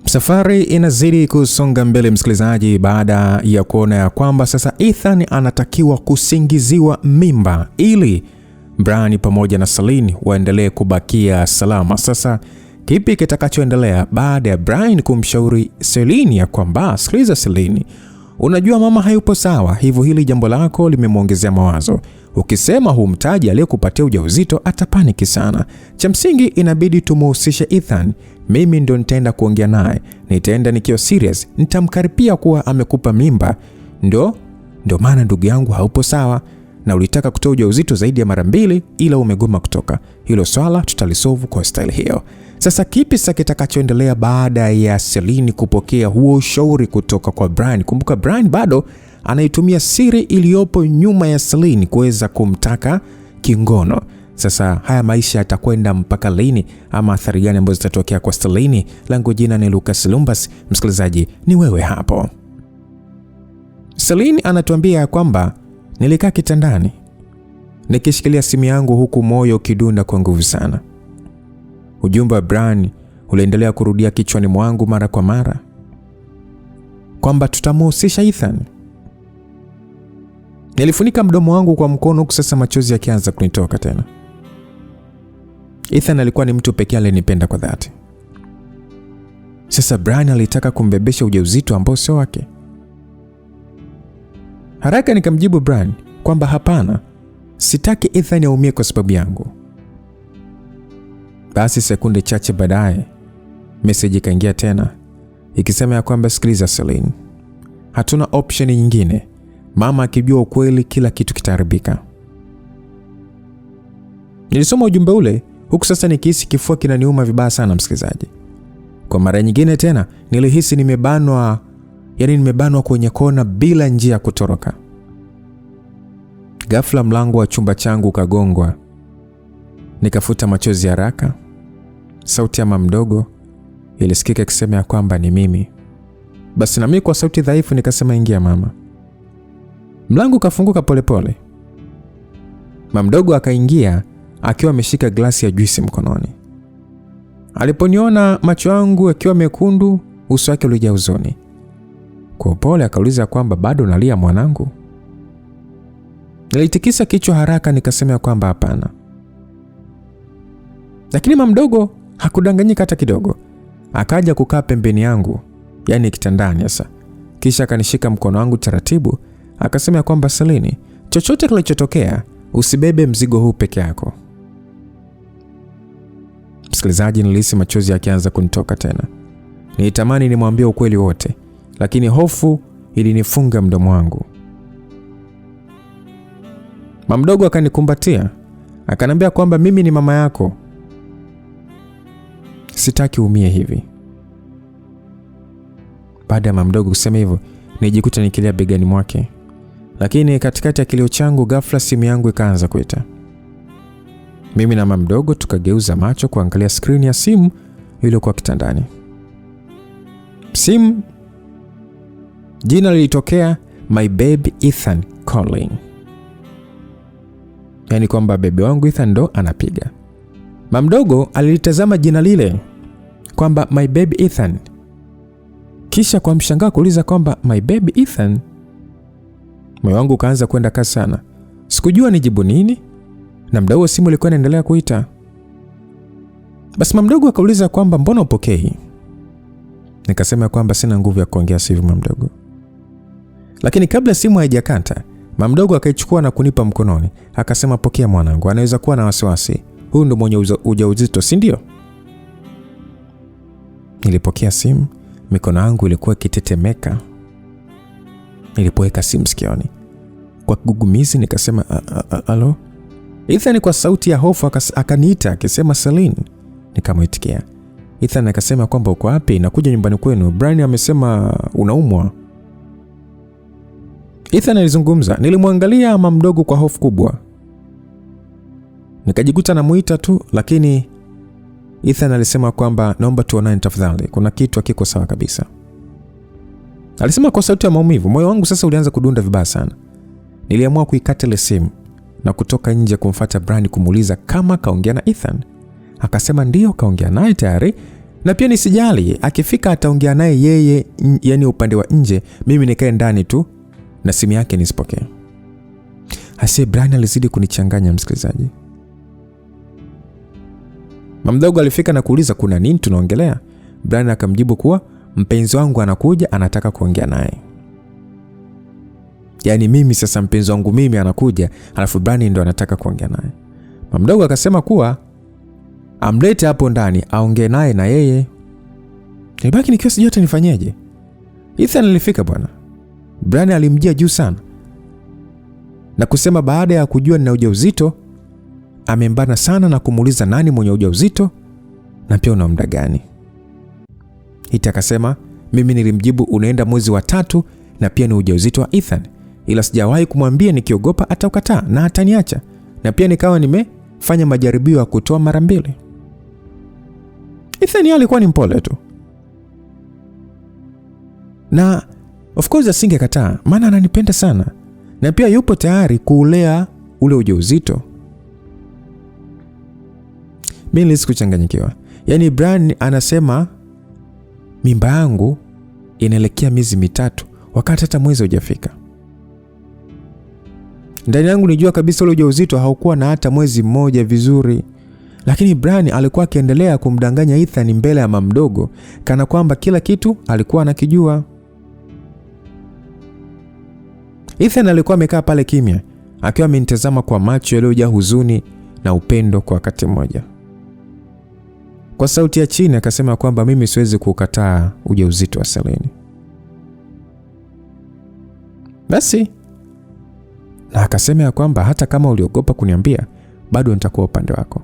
Safari inazidi kusonga mbele msikilizaji, baada ya kuona ya kwamba sasa Ethan anatakiwa kusingiziwa mimba ili Brian pamoja na Celine waendelee kubakia salama. Sasa kipi kitakachoendelea baada ya Brian kumshauri Celine ya kwamba sikiliza Celine, unajua mama hayupo sawa, hivyo hili jambo lako limemuongezea mawazo. Ukisema humtaji aliyekupatia ujauzito atapaniki sana. Cha msingi inabidi tumuhusishe Ethan. Mimi ndo nitaenda kuongea naye. Nitaenda nikiwa serious. Nitamkaripia kuwa amekupa mimba. Ndo maana ndugu yangu haupo sawa. Na ulitaka kutoa ujauzito zaidi ya mara 2 ila umegoma kutoka. Hilo swala tutalisolve kwa style hiyo. Sasa kipi sasa kitakachoendelea baada ya Celine kupokea huo ushauri kutoka kwa Brian? Kumbuka Brian bado anaitumia siri iliyopo nyuma ya Celine kuweza kumtaka kingono. Sasa haya maisha yatakwenda mpaka lini, ama athari gani ambazo zitatokea kwa Celine? Langu jina ni Lucas Lumbas, msikilizaji ni wewe hapo. Celine anatuambia kwamba nilikaa kitandani nikishikilia simu yangu huku moyo ukidunda kwa nguvu sana. Ujumbe wa Brian uliendelea kurudia kichwani mwangu mara kwa mara kwamba tutamuhusisha Ethan. Nilifunika mdomo wangu kwa mkono huku sasa machozi yakianza kunitoka tena. Ethan alikuwa ni mtu pekee alinipenda kwa dhati. Sasa Brian alitaka kumbebesha ujauzito ambao sio wake. Haraka nikamjibu Brian kwamba hapana, sitaki Ethan aumie kwa sababu yangu. Basi sekunde chache baadaye message ikaingia tena ikisema ya kwamba sikiliza Celine, hatuna option nyingine. Mama akijua ukweli kila kitu kitaharibika. Nilisoma ujumbe ule huku sasa nikihisi kifua kinaniuma vibaya sana msikilizaji. Kwa mara nyingine tena nilihisi nimebanwa kwenye kona bila njia ya kutoroka. Ghafla mlango wa chumba changu ukagongwa. Nikafuta machozi haraka. Sauti ya mama mdogo ilisikika ikisema ya kwamba ni mimi. Basi na mimi kwa sauti dhaifu nikasema ingia mama. Mlango ukafunguka polepole. Mama mdogo akaingia akiwa ameshika glasi ya juisi mkononi. Aliponiona macho yangu yakiwa mekundu, uso wake ulijaa huzuni. Kwa upole akauliza kwamba bado nalia mwanangu. Nilitikisa kichwa haraka nikasema kwamba hapana. Lakini mama mdogo hakudanganyika hata kidogo. Akaja kukaa pembeni yangu, yani kitandani sasa. Kisha akanishika mkono wangu taratibu, akasema kwamba Celine, chochote kilichotokea usibebe mzigo huu peke yako. Msikilizaji, nilihisi machozi yakianza kunitoka tena. Nilitamani nimwambie ukweli wote, lakini hofu ilinifunga mdomo wangu. Mama mdogo akanikumbatia, akaniambia kwamba mimi ni mama yako. Sitaki umie hivi. Baada ya mama mdogo kusema hivyo, nijikuta nikilia begani mwake. Lakini katikati ya kilio changu ghafla simu yangu ikaanza kuita. Mimi na mama mdogo tukageuza macho kuangalia screen ya simu iliyokuwa kitandani. Simu, jina lilitokea my baby Ethan calling. Yani kwamba bebe wangu Ethan ndo anapiga. Mama mdogo alilitazama jina lile kwamba my baby Ethan. Kisha kwa mshangao kuuliza kwamba my baby Ethan. Moyo wangu kaanza kwenda kasi sana. Sikujua nijibu nini, na muda huo simu ilikuwa inaendelea kuita. Basi mama mdogo akauliza kwamba mbona upokei? Nikasema kwamba sina nguvu ya kuongea sasa hivi mama mdogo. Lakini kabla simu haijakata, mama mdogo akaichukua na kunipa mkononi. Akasema pokea mwanangu, anaweza kuwa na wasiwasi. Huyu ndo mwenye ujauzito, si ndio? Nilipokea simu, mikono yangu ilikuwa ikitetemeka. Nilipoweka simu sikioni, kwa kigugumizi nikasema alo. Ethan kwa sauti ya hofu akaniita akisema Celine. Nikamuitikia. Ethan akasema kwamba uko wapi? Nakuja nyumbani kwenu. Brian amesema unaumwa. Ethan alizungumza. Nilimwangalia mama mdogo kwa hofu kubwa. Nikajikuta namuita tu, lakini Ethan alisema kwamba naomba tuonane tafadhali. Kuna kitu hakiko sawa kabisa. Alisema kwa sauti ya maumivu. Moyo wangu sasa ulianza kudunda vibaya sana. Niliamua kuikata ile simu na kutoka nje kumfuata Brian kumuuliza kama kaongea na Ethan. Akasema ndio kaongea naye tayari Na pia nisijali, akifika ataongea naye yeye, yani upande wa nje, mimi nikae ndani tu na simu yake nisipokee. Hasi Brian alizidi kunichanganya msikilizaji. Mamdogo alifika na kuuliza kuna nini tunaongelea. Brian akamjibu kuwa mpenzi wangu anakuja, anataka kuongea naye. Yani mimi sasa mpenzi wangu mimi anakuja, alafu Brian ndo anataka kuongea naye. Mamdogo akasema kuwa amlete hapo ndani aongee naye na yeye. Nilibaki nikiwa sijui hata nifanyeje. Ethan alifika bwana. Brian alimjia juu sana na kusema baada ya kujua nina ujauzito amembana sana na kumuuliza nani mwenye ujauzito na pia una muda gani. Ethan akasema mimi nilimjibu unaenda mwezi wa 3 na pia ni ujauzito wa Ethan, ila sijawahi kumwambia nikiogopa ataukataa na ataniacha, na pia nikawa nimefanya majaribio ya kutoa mara 2. Ethan alikuwa ni mpole tu. Na of course asingekataa, maana ananipenda sana na pia yupo tayari kuulea ule ujauzito. Mimi nilisikuchanganyikiwa. Yani Brian anasema mimba yangu inaelekea miezi 3 wakati hata mwezi hujafika. Ndani yangu nijua kabisa ule ujauzito haukuwa na hata mwezi mmoja vizuri. Lakini Brian alikuwa akiendelea kumdanganya Ethan mbele ya mamdogo kana kwamba kila kitu alikuwa anakijua. Ethan alikuwa amekaa pale kimya, akiwa amenitazama kwa macho yaliyojaa huzuni na upendo kwa wakati mmoja. Kwa sauti ya chini akasema kwamba mimi siwezi kukataa ujauzito wa Celine. Basi na akasema ya kwamba hata kama uliogopa kuniambia, bado nitakuwa upande wako.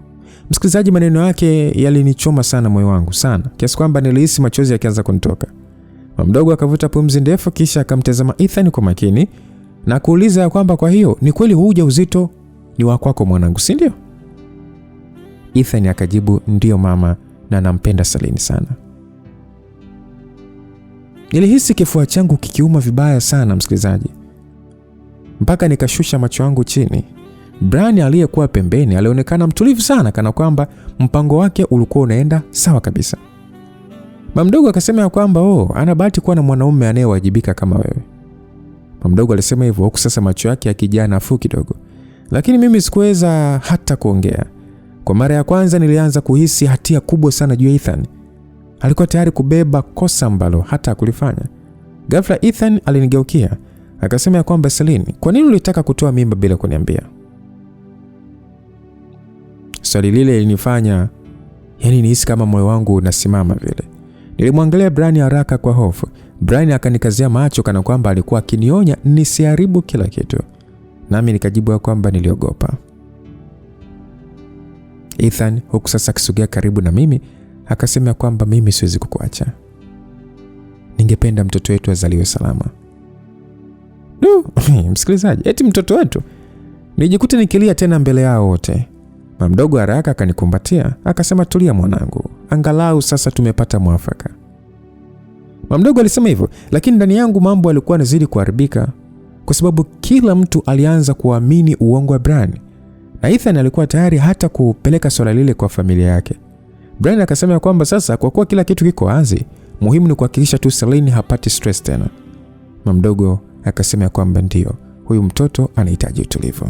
Msikilizaji, maneno yake yalinichoma sana moyo wangu sana, kiasi kwamba nilihisi machozi yakianza kunitoka. Mamdogo akavuta pumzi ndefu kisha akamtazama Ethan kwa makini na kuuliza ya kwamba kwa hiyo ni kweli huu ujauzito ni wa kwako mwanangu, si ndio? Ethan akajibu ndio mama, na nampenda Celine sana. Nilihisi kifua changu kikiuma vibaya sana msikilizaji, mpaka nikashusha macho yangu chini. Brian aliyekuwa pembeni alionekana mtulivu sana, kana kwamba mpango wake ulikuwa unaenda sawa kabisa. Mamdogo akasema ya kwamba ana bahati kuwa na mwanaume anayewajibika kama wewe. Mamdogo alisema hivyo huku sasa macho yake yakijaa nafuu kidogo. Lakini mimi sikuweza hata kuongea. Kwa mara ya kwanza nilianza kuhisi hatia kubwa sana juu ya Ethan. Alikuwa tayari kubeba kosa ambalo hata kulifanya. Ghafla Ethan alinigeukia, akasema ya kwamba Celine, kwa nini ulitaka kutoa mimba bila kuniambia? Swali lile lilinifanya nihisi kama moyo wangu unasimama vile. Nilimwangalia Brian haraka kwa hofu. Brian akanikazia macho kana kwamba alikuwa akinionya nisiharibu kila kitu. Nami nikajibu kwamba niliogopa. Ethan huku sasa akisogea karibu na mimi akasema kwamba mimi siwezi kukuacha. Ningependa mtoto wetu azaliwe salama. Msikilizaji, eti mtoto wetu? Nijikuta nikilia tena mbele yao wote. Mamdogo haraka akanikumbatia, akasema tulia mwanangu, angalau sasa tumepata mwafaka. Mamdogo alisema hivyo, lakini ndani yangu mambo yalikuwa yanazidi kuharibika kwa sababu kila mtu alianza kuamini uongo wa Brian. Na Ethan alikuwa tayari hata kupeleka swala lile kwa familia yake. Brian akasema kwamba sasa kwa kuwa kila kitu kiko wazi, muhimu ni kuhakikisha tu Celine hapati stress tena. Mamdogo akasema kwamba ndio, huyu mtoto anahitaji utulivu.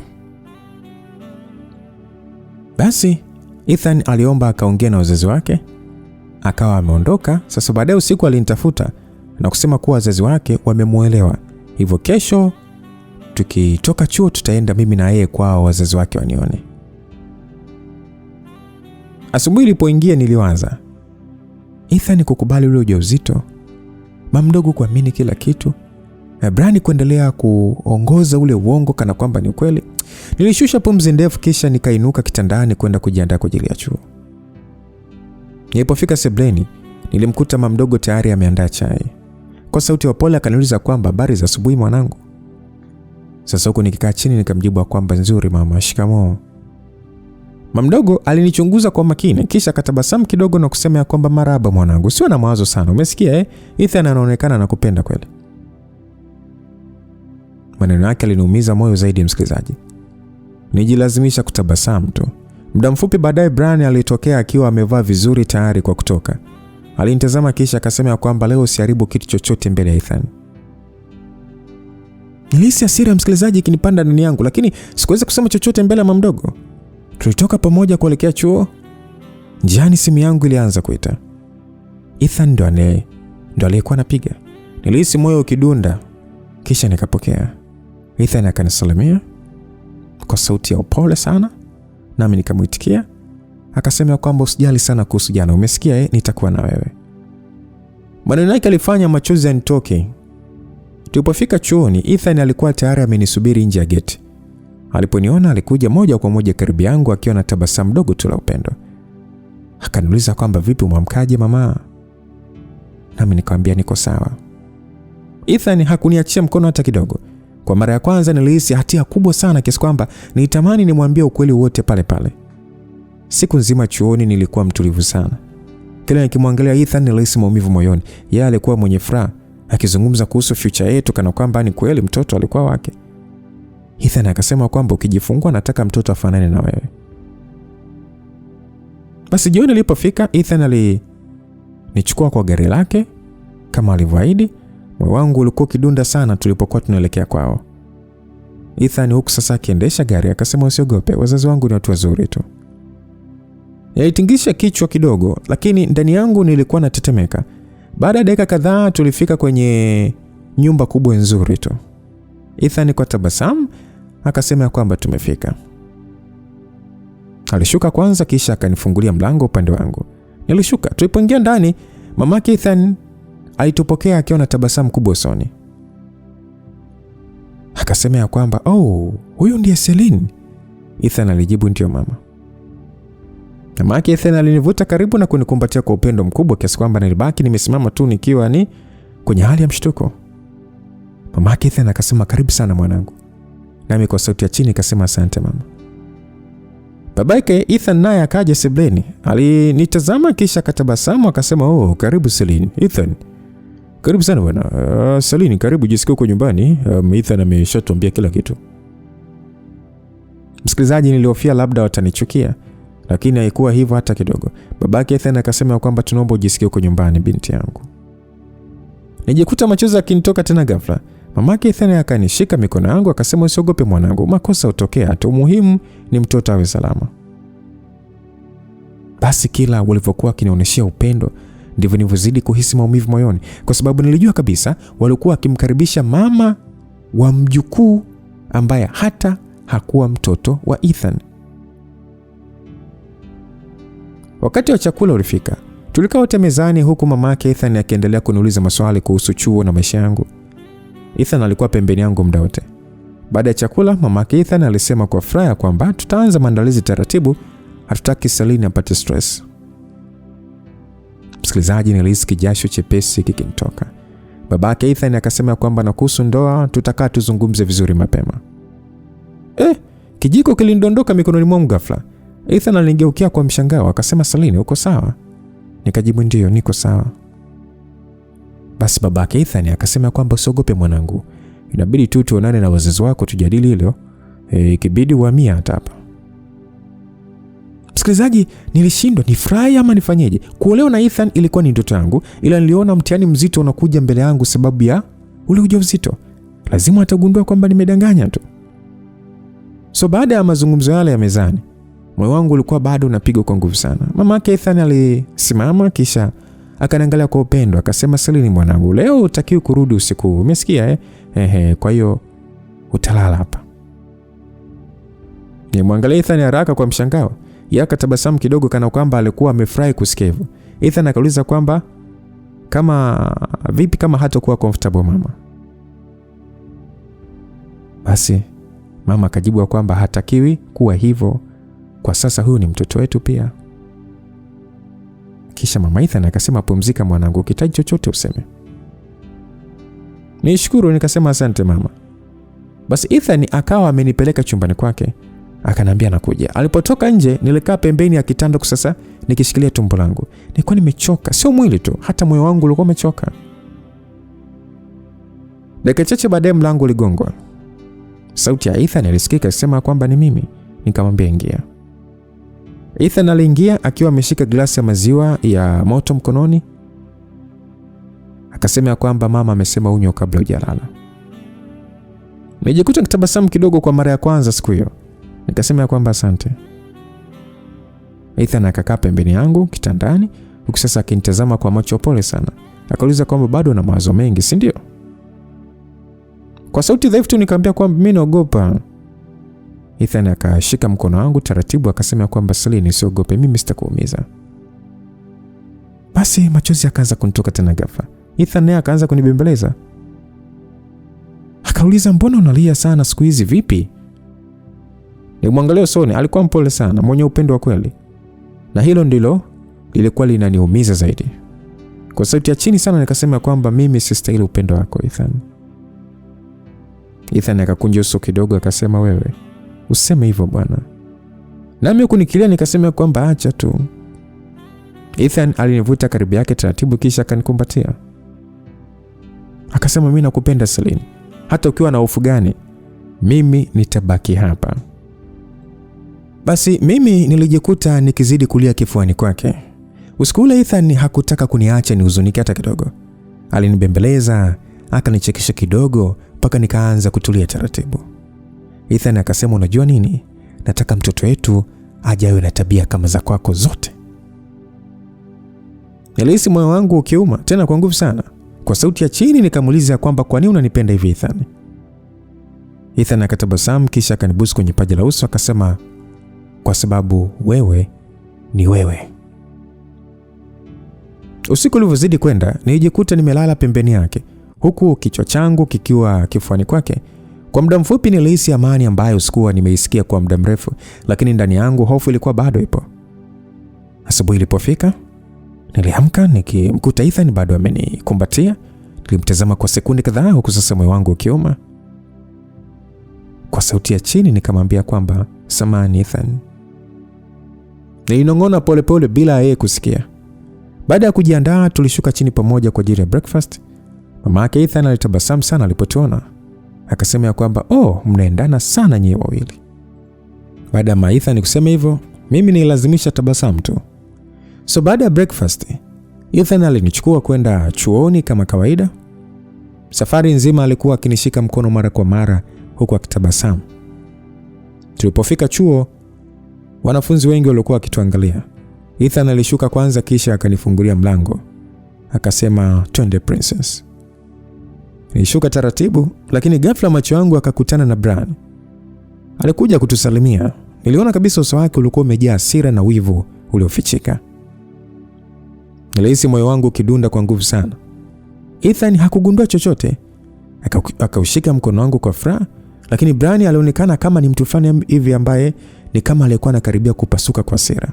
Basi Ethan aliomba akaongea na wazazi wake, akawa ameondoka. Sasa baadaye usiku alinitafuta na kusema kuwa wazazi wake wamemuelewa, hivyo kesho tukitoka chuo tutaenda mimi na yeye kwao wazazi wake wanione. Asubuhi ilipoingia niliwaza, Ethan kukubali ule ujauzito, mamdogo kuamini kila kitu, na Brian kuendelea kuongoza ule uongo kana kwamba ni ukweli. Nilishusha pumzi ndefu kisha nikainuka kitandani kwenda kujiandaa kwa ajili ya chuo. Nilipofika sebleni, nilimkuta mamdogo tayari ameandaa chai. Kwa sauti ya pole akaniuliza kwamba habari za asubuhi mwanangu. Sasa huko nikikaa chini nikamjibu kwamba nzuri mama, shikamoo. Mamdogo alinichunguza kwa makini kisha akatabasamu kidogo na kusema ya kwamba marahaba mwanangu, sio na mawazo sana, umesikia Ethan anaonekana anakupenda kweli. Maneno yake aliniumiza moyo zaidi msikilizaji. Nijilazimisha kutabasamu tu. Muda mfupi baadaye Brian alitokea akiwa amevaa vizuri tayari kwa kutoka. Alinitazama kisha akasema kwamba leo usiharibu kitu chochote mbele ya Ethan. Nilihisi hasira msikilizaji ikinipanda ndani yangu, lakini sikuweza kusema chochote mbele ya mama mdogo. Tulitoka pamoja kuelekea chuo. Njiani simu yangu ilianza kuita. Ethan ndo aliyekuwa anapiga. Nilihisi moyo ukidunda, kisha nikapokea. Ethan akanisalimia kwa sauti ya upole sana, nami nikamuitikia. Akasema kwamba usijali sana kuhusu jana, umesikia nitakuwa na wewe. Maneno yake alifanya machozi yanitoke. Tulipofika chuoni, Ethan alikuwa tayari amenisubiri nje ya geti. Aliponiona alikuja moja kwa moja karibu yangu akiwa na tabasamu dogo tu la upendo. Akaniuliza kwamba vipi mwamkaje mama? Nami nikamwambia niko sawa. Ethan hakuniachia mkono hata kidogo. Kwa mara ya kwanza nilihisi hatia kubwa sana kiasi kwamba nilitamani nimwambie ukweli wote pale pale. Siku nzima chuoni nilikuwa mtulivu sana. Kila nikimwangalia Ethan nilihisi maumivu moyoni. Yeye alikuwa mwenye furaha, akizungumza kuhusu future yetu kana kwamba ni kweli mtoto alikuwa wake. Ethan akasema kwamba ukijifungua nataka mtoto afanane na wewe. Basi jioni ilipofika, Ethan alinichukua kwa gari lake kama alivyoahidi. Moyo wangu ulikuwa kidunda sana tulipokuwa tunaelekea kwao. Ethan huku sasa akiendesha gari akasema usiogope, wazazi wangu ni watu wazuri tu. Nilitingisha kichwa kidogo, lakini ndani yangu nilikuwa natetemeka. Baada ya dakika kadhaa tulifika kwenye nyumba kubwa nzuri tu. Ethan kwa tabasamu akasema kwamba tumefika. Alishuka kwanza kisha akanifungulia mlango upande wangu. Nilishuka. Tulipoingia ndani, mamake Ethan alitupokea akiwa na tabasamu kubwa usoni. Akasema kwamba, "Oh, huyu ndiye Celine." Ethan alijibu, "Ndio mama." Mamake Ethan alinivuta karibu na kunikumbatia kwa upendo mkubwa kiasi kwamba nilibaki nimesimama tu nikiwa kwenye hali ya mshtuko. Mamake Ethan akasema, "Karibu sana mwanangu." Nami kwa sauti ya chini akasema, "Asante mama." Babake Ethan naye akaja sebuleni. Alinitazama kisha akatabasamu akasema, "Oh, karibu Celine." "Ethan, karibu sana bwana." "Celine, karibu, jisikie uko nyumbani." Ethan ameshatuambia kila kitu." Msikilizaji, nilihofia labda watanichukia, lakini haikuwa hivyo hata kidogo. Babake Ethan akasema kwamba tunaomba ujisikie uko nyumbani binti yangu. Nijikuta machozi yakinitoka tena ghafla. Mamake Ethan akanishika mikono yangu akasema, "Usiogope mwanangu, makosa hutokea tu, muhimu ni mtoto awe salama." Basi kila walivyokuwa kinionyeshia upendo, ndivyo nilivyozidi kuhisi maumivu moyoni, kwa sababu nilijua kabisa walikuwa wakimkaribisha mama wa mjukuu ambaye hata hakuwa mtoto wa Ethan. Wakati wa chakula ulifika. Tulikaa wote mezani huku mamake Ethan akiendelea kuniuliza maswali kuhusu chuo na maisha yangu. Ethan alikuwa pembeni yangu muda wote. Baada ya chakula, mamake Ethan alisema kwa furaha kwamba tutaanza maandalizi taratibu, hatutaki Celine apate stress. Msikilizaji, nilihisi kijasho chepesi kikinitoka. Babake Ethan akasema kwamba na kuhusu ndoa tutakaa tuzungumze vizuri mapema. Kijiko kilindondoka mikononi mwangu ghafla. Ethan alinigeukia kwa mshangao akasema, "Celine, uko sawa?" Nikajibu, "Ndio, niko sawa." Basi babake Ethan akasema kwamba usiogope mwanangu. Inabidi tu tuonane na wazazi wako tujadili hilo. Ikibidi uhamia hata hapa. Msikilizaji, nilishindwa nifurahi ama nifanyeje. Kuolewa na Ethan ilikuwa ni ndoto yangu, ila niliona mtihani mzito unakuja mbele yangu sababu ya ule ujauzito. Lazima atagundua kwamba nimedanganya tu. So baada ya mazungumzo yale ya mezani, moyo wangu ulikuwa bado unapiga kwa nguvu sana. Mamake Ethan alisimama kisha akaniangalia kwa upendo akasema, "Celine mwanangu, leo utakiwa kurudi usiku. Umesikia kwa hiyo utalala hapa." Nimwangalia Ethan haraka kwa mshangao. Yeye akatabasamu kidogo kana kwamba alikuwa amefurahi kusikia hivyo. Ethan akauliza kwamba vipi kama hatakuwa comfortable mama. Basi mama akajibu kwamba hatakiwi kuwa hivyo. Kwa sasa huyu ni mtoto wetu pia. Kisha mama Ethan akasema, "Pumzika mwanangu, ukihitaji chochote useme." Nishukuru nikasema asante mama. Basi Ethan akawa amenipeleka chumbani kwake. Akaniambia nakuja. Alipotoka nje nilikaa pembeni ya kitanda sasa nikishikilia tumbo langu. Nilikuwa nimechoka, sio mwili tu, hata moyo wangu ulikuwa umechoka. Dakika chache baadaye mlango uligongwa. Sauti ya Ethan ilisikika ikisema kwamba ni mimi. Nikamwambia ingia. Ethan aliingia akiwa ameshika glasi ya maziwa ya moto mkononi. Akasema kwamba mama amesema unywe kabla hujalala. Nilijikuta nikitabasamu kidogo kwa mara ya kwanza siku hiyo. Nikasema kwamba asante. Ethan akakaa pembeni yangu kitandani, huku sasa akinitazama kwa macho pole sana. Akauliza kwamba bado na mawazo mengi, si ndio? Kwa sauti dhaifu tu nikamwambia kwamba mimi naogopa. Ethan akashika mkono wangu taratibu akasema kwamba Celine, usiogope, mimi sitakuumiza. Basi machozi yakaanza kunitoka tena ghafla. Ethan naye akaanza kunibembeleza. Akauliza mbona unalia sana siku hizi vipi? Nilimwangalia usoni, alikuwa mpole sana, mwenye upendo wa kweli. Na hilo ndilo lilikuwa linaniumiza zaidi. Kwa sauti ya chini sana nikasema kwamba mimi sistahili upendo wako Ethan. Ethan akakunja uso kidogo akasema wewe, useme hivyo bwana. Nami kunikilia nikasema kwamba acha tu. Ethan alinivuta karibu yake taratibu kisha akanikumbatia. Akasema mimi nakupenda Celine. Hata ukiwa na hofu gani, mimi nitabaki hapa. Basi mimi nilijikuta nikizidi kulia kifuani kwake. Usiku ule Ethan hakutaka kuniacha nihuzunike hata kidogo. Alinibembeleza, akanichekesha kidogo mpaka nikaanza kutulia taratibu. Ethan akasema unajua nini? Nataka mtoto wetu ajawe na tabia kama za kwako zote. Nilihisi moyo wangu ukiuma tena kwa nguvu sana. Kwa sauti ya chini nikamuuliza kwamba kwa nini unanipenda hivi Ethan? Ethan akatabasamu kisha akanibusu kwenye paji la uso akasema kwa sababu wewe ni wewe. Usiku ulivyozidi kwenda nilijikuta nimelala pembeni yake huku kichwa changu kikiwa kifuani kwake. Kwa muda mfupi nilihisi amani ambayo sikuwa nimeisikia kwa muda mrefu, lakini ndani yangu hofu ilikuwa bado ipo. Asubuhi ilipofika niliamka nikimkuta Ethan bado amenikumbatia. Nilimtazama kwa sekunde kadhaa huku sasa moyo wangu ukiuma. Kwa sauti ya chini nikamwambia kwamba samahani Ethan. Nilinong'ona polepole bila yeye kusikia. Baada ya kujiandaa tulishuka chini pamoja kwa ajili ya breakfast. Mama yake Ethan alitabasamu sana alipotuona. Akasema kwamba mnaendana sana nyinyi wawili. Baada ya Ethan kusema hivyo, mimi nilazimisha tabasamu tu. So baada ya breakfast, Ethan alinichukua kwenda chuoni kama kawaida. Safari nzima alikuwa akinishika mkono mara kwa mara huku akitabasamu. Tulipofika chuo, wanafunzi wengi walikuwa wakituangalia. Ethan alishuka kwanza kisha akanifungulia mlango. Akasema, "Twende princess." Nilishuka taratibu, lakini ghafla macho yangu akakutana na Brian. Alikuja kutusalimia. Niliona kabisa uso wake ulikuwa umejaa hasira na wivu uliofichika. Nilihisi moyo wangu ukidunda kwa nguvu sana. Ethan hakugundua chochote. Akaushika mkono wangu kwa furaha, lakini Brian alionekana kama ni mtu fulani hivi ambaye ni kama alikuwa anakaribia kupasuka kwa hasira.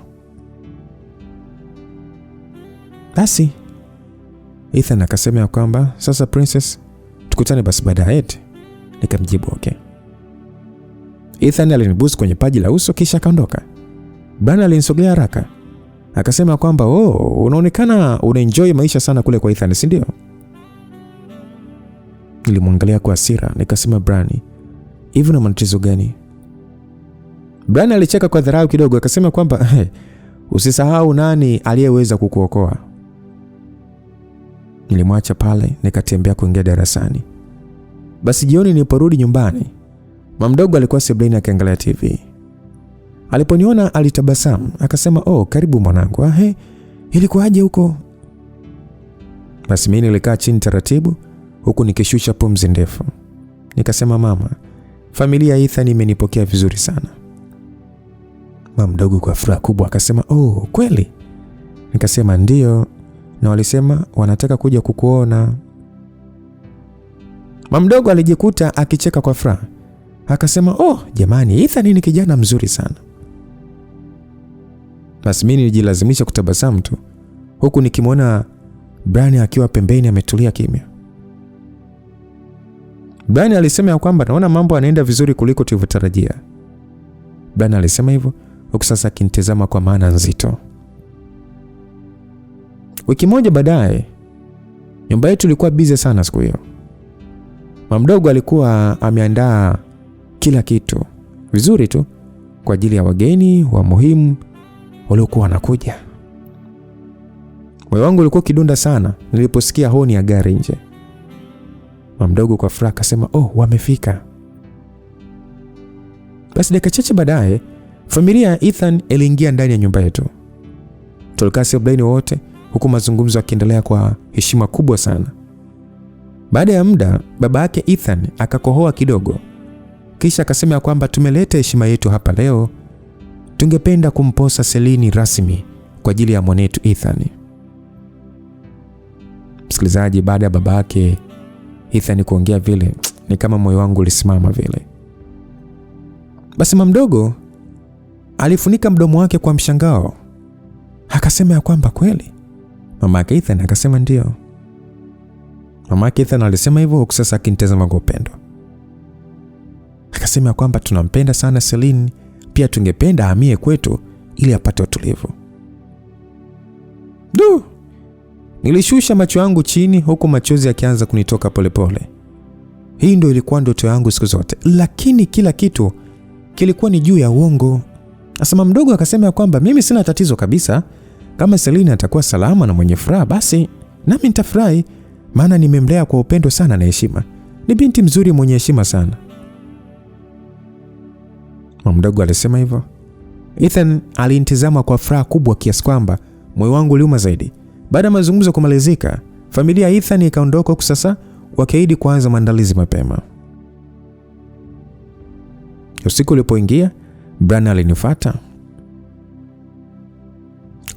Basi Ethan akasema kwamba sasa princess, tukutane basi baadaye. Nikamjibu okay. Ethan alinibusu kwenye paji la uso kisha akaondoka. Brian alinisogea haraka. Akasema kwamba unaonekana unaenjoy maisha sana kule kwa Ethan, si ndio? Nilimwangalia kwa hasira, nikasema Brian, hivi una matatizo gani? Brian alicheka kwa dharau kidogo akasema kwamba usisahau nani aliyeweza kukuokoa. Nilimwacha pale nikatembea kuingia darasani. Basi jioni niliporudi nyumbani, mama mdogo alikuwa sebuleni akiangalia TV. Aliponiona alitabasamu, akasema, karibu mwanangu. Ilikuwaje huko? Basi mimi nilikaa chini taratibu huku nikishusha pumzi ndefu. Nikasema, mama, familia ya Ethan imenipokea vizuri sana. Mama mdogo kwa furaha kubwa akasema, kweli? Nikasema ndio, na walisema wanataka kuja kukuona. Mama mdogo alijikuta akicheka kwa furaha. Akasema, jamani, Ethan ni kijana mzuri sana. Basi mimi nilijilazimisha kutabasamu tu huku nikimwona Brian akiwa pembeni ametulia kimya. Brian alisema kwamba naona mambo yanaenda vizuri kuliko tulivyotarajia. Brian alisema hivyo huku sasa akinitazama kwa maana nzito. Wiki moja baadaye, nyumba yetu ilikuwa busy sana siku hiyo. Mama mdogo alikuwa ameandaa kila kitu vizuri tu kwa ajili ya wageni wa muhimu waliokuwa wanakuja. Moyo wangu ulikuwa kidunda sana niliposikia honi ya gari nje. Mama mdogo kwa furaha akasema, "Oh, wamefika." Basi dakika chache baadaye, familia ya Ethan iliingia ndani ya nyumba yetu. Tulikaa sebuleni wote huku mazungumzo yakiendelea kwa heshima kubwa sana. Baada ya muda, baba yake Ethan akakohoa kidogo. Kisha akasema kwamba tumeleta heshima yetu hapa leo. Tungependa kumposa Celine rasmi kwa ajili ya mwanetu Ethan. Msikilizaji, baada ya baba yake Ethan kuongea vile, ni kama moyo wangu ulisimama vile. Basi mama mdogo alifunika mdomo wake kwa mshangao. Akasema kwamba kweli? Mama yake Ethan akasema ndio. Mama yake Ethan alisema hivyo huku sasa akinitazama kwa upendo. Akasema kwamba tunampenda sana Celine, pia tungependa ahamie kwetu ili apate utulivu. Nilishusha macho yangu chini huku machozi yakianza kunitoka polepole. Hii ndio ilikuwa ndoto yangu siku zote, lakini kila kitu kilikuwa ni juu ya uongo. Asema mdogo akasema kwamba mimi sina tatizo kabisa. Kama Celine atakuwa salama na mwenye furaha, basi nami nitafurahi, maana nimemlea kwa upendo sana na heshima. Ni binti mzuri mwenye heshima sana. Mama mdogo alisema hivyo. Ethan alinitazama kwa furaha kubwa kiasi kwamba moyo wangu uliuma zaidi. Baada ya mazungumzo kumalizika, familia ya Ethan ikaondoka huku sasa wakaahidi kuanza maandalizi mapema. Usiku ulipoingia, Brian alinifuata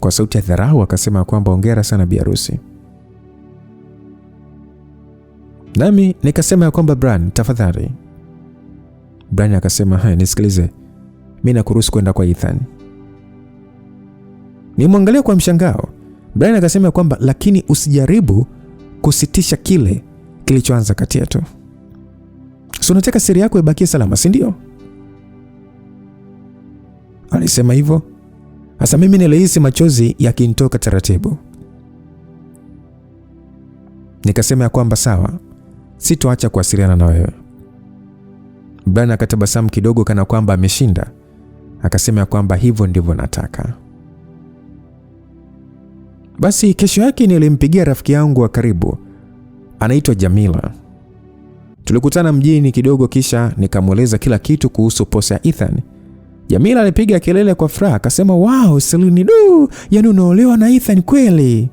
kwa sauti ya dharau akasema kwamba hongera sana bi harusi. Nami nikasema kwamba Brian, tafadhali. Brian akasema, nisikilize. Mimi nakuruhusu kwenda kwa Ethan. Nimwangalia kwa mshangao. Brian akasema kwamba lakini usijaribu kusitisha kile kilichoanza kati yetu. So unataka siri yako ibakie salama, si ndio? Alisema hivyo. Sasa mimi nilihisi machozi yakinitoka taratibu. Nikasema kwamba sawa, sitoacha kuwasiliana na wewe. Brian akatabasamu kidogo kana kwamba ameshinda. Akasema kwamba hivyo ndivyo nataka. Basi kesho yake nilimpigia rafiki yangu wa karibu, anaitwa Jamila. Tulikutana mjini kidogo kisha nikamweleza kila kitu kuhusu posa ya Ethan. Jamila alipiga kelele kwa furaha akasema, "Wow, Celine, yaani unaolewa na Ethan kweli?"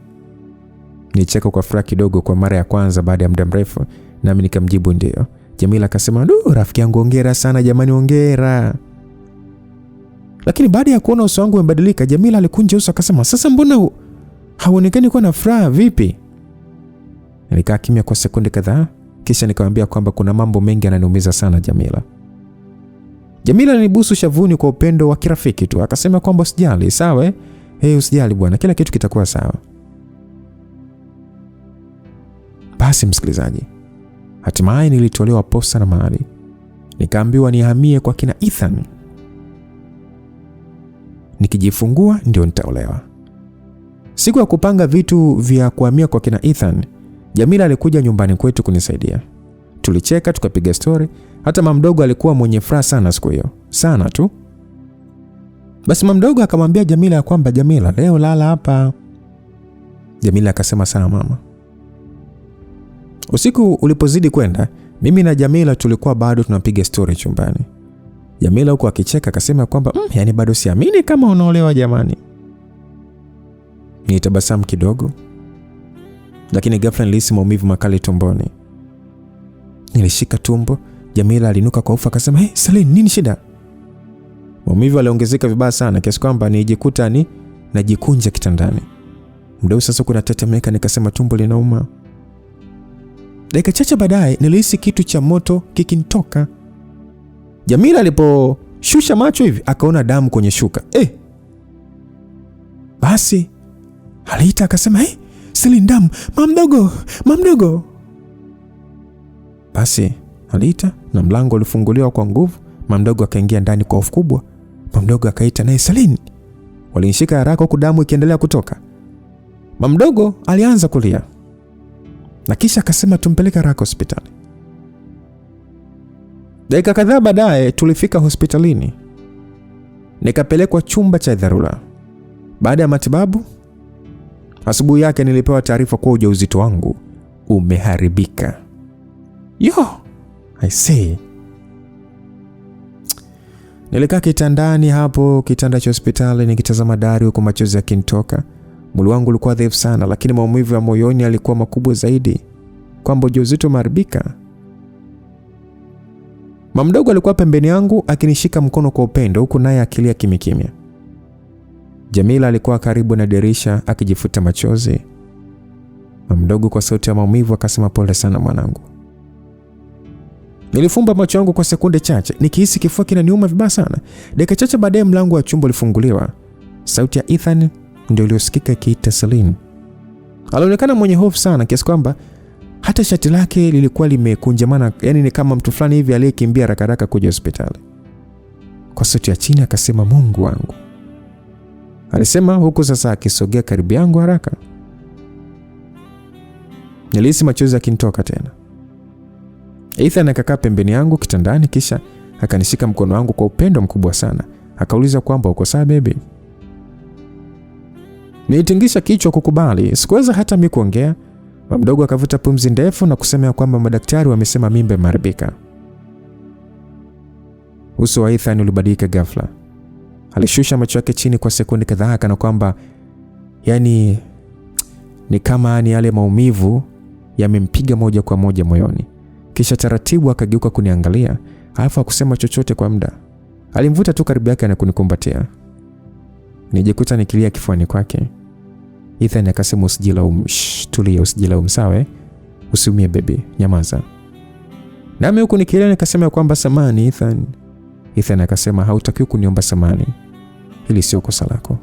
Nicheka kwa furaha kidogo kwa mara ya kwanza baada ya muda mrefu, nami nikamjibu ndio. Jamila akasema, "Rafiki yangu hongera sana jamani, hongera." Lakini baada ya kuona uso wangu umebadilika, Jamila alikunja uso akasema, "Sasa mbona hauonekani kuwa na furaha vipi?" Nilikaa kimya kwa sekunde kadhaa kisha nikamwambia kwamba kuna mambo mengi yananiumiza sana Jamila. Jamila alinibusu shavuni kwa upendo wa kirafiki tu akasema kwamba usijali, sawa? Usijali bwana, kila kitu kitakuwa sawa. Basi msikilizaji, hatimaye nilitolewa posa na mahali. Nikaambiwa nihamie kwa kina Ethan. Nikijifungua ndio nitaolewa. Siku ya kupanga vitu vya kuhamia kwa kina Ethan, Jamila alikuja nyumbani kwetu kunisaidia. Tulicheka, tukapiga story, hata mama mdogo alikuwa mwenye furaha sana siku hiyo. Sana tu. Basi mama mdogo akamwambia Jamila kwamba Jamila, leo lala hapa. Jamila akasema sana mama. Usiku ulipozidi kwenda, mimi na Jamila tulikuwa bado tunapiga story chumbani. Jamila huko akicheka akasema kwamba yani bado siamini kama unaolewa jamani. Nilitabasamu kidogo, lakini ghafla nilihisi maumivu makali tumboni. Nilishika tumbo. Jamila alinuka kwa ufa akasema, Celine, nini shida? Maumivu yaliongezeka vibaya sana kiasi kwamba nijikuta najikunja kitandani. Muda sasa kuna tetemeka, nikasema tumbo linauma. Dakika chache baadaye nilihisi kitu cha moto kikinitoka. Jamila aliposhusha macho hivi akaona damu kwenye shuka. Basi aliita akasema, Celine, damu, mama mdogo. Basi aliita na mlango ulifunguliwa kwa nguvu. Mama mdogo akaingia ndani kwa hofu kubwa. Mama mdogo akaita naye, Celine. Walinishika haraka huku damu ikiendelea kutoka. Mama mdogo alianza kulia. Na kisha akasema tumpeleke haraka hospitali. Dakika kadhaa baadaye tulifika hospitalini. Nikapelekwa chumba cha dharura. Baada ya matibabu, Asubuhi yake nilipewa taarifa kuwa ujauzito wangu umeharibika. I say. Nilikaa kitandani hapo, kitanda cha hospitali, nikitazama dari huko machozi yakinitoka. Mwili wangu ulikuwa dhaifu sana, lakini maumivu ya moyoni yalikuwa makubwa zaidi, kwamba ujauzito umeharibika. Mama mdogo alikuwa pembeni yangu akinishika mkono kwa upendo, huku naye akilia kimya. Jamila alikuwa karibu na dirisha akijifuta machozi. Mama mdogo kwa sauti ya maumivu akasema, pole sana mwanangu. Nilifumba macho yangu kwa sekunde chache, nikihisi kifua kinaniuma vibaya sana. Dakika chache baadaye mlango wa chumba ulifunguliwa. Sauti ya Ethan ndio iliyosikika ikiita Celine. Alionekana mwenye hofu sana kiasi kwamba hata shati lake lilikuwa limekunjamana, yani ni kama mtu fulani hivi aliyekimbia haraka kuja hospitali. Kwa sauti ya chini akasema, Mungu wangu. Alisema huku sasa akisogea karibu yangu haraka. Nilihisi machozi yakinitoka tena. Ethan akakaa pembeni yangu kitandani, kisha akanishika mkono wangu kwa upendo mkubwa sana. Akauliza kwamba uko sawa baby? Nilitingisha kichwa kukubali. Sikuweza hata mimi kuongea. Mama mdogo akavuta pumzi ndefu na kusema kwamba madaktari wamesema mimba imeharibika. Uso wa Ethan ulibadilika ghafla. Alishusha macho yake chini kwa sekunde kadhaa, kana kwamba yani ni kama ni yale maumivu yamempiga moja kwa moja moyoni. Kisha taratibu akageuka kuniangalia, alafu hakusema chochote kwa muda. Alimvuta tu karibu yake na kunikumbatia. Nijikuta nikilia kifuani kwake. Ethan akasema, usijilaumu, tulia, usijilaumu sawa? Usiumie baby, nyamaza. Nami huku nikilia nikasema kwamba samani Ethan. Ethan akasema, hautakiwi kuniomba samani. Hili sio kosa lako.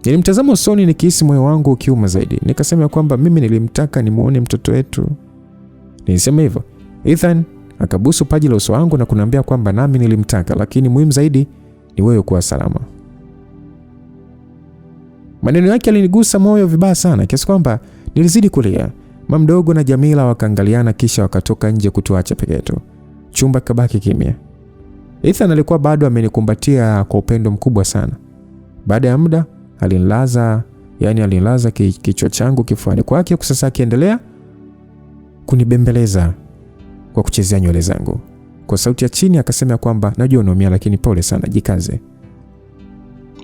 Nilimtazama usoni nikihisi moyo wangu ukiuma zaidi. Nikasema kwamba mimi nilimtaka nimuone mtoto wetu. Nilisema hivyo. Ethan akabusu paji la uso wangu na kuniambia kwamba nami nilimtaka, lakini muhimu zaidi ni wewe kuwa salama. Maneno yake yalinigusa moyo vibaya sana kiasi kwamba nilizidi kulia. Mama mdogo na Jamila wakaangaliana kisha wakatoka nje kutuacha peke yetu. Chumba kabaki kimya. Ethan alikuwa bado amenikumbatia kwa upendo mkubwa sana. Baada ya muda alinilaza kichwa changu kifuani kwake, sasa akiendelea kunibembeleza kwa kuchezea nywele zangu. Kwa sauti ya chini akasema kwamba najua unaumia, lakini pole sana, jikaze.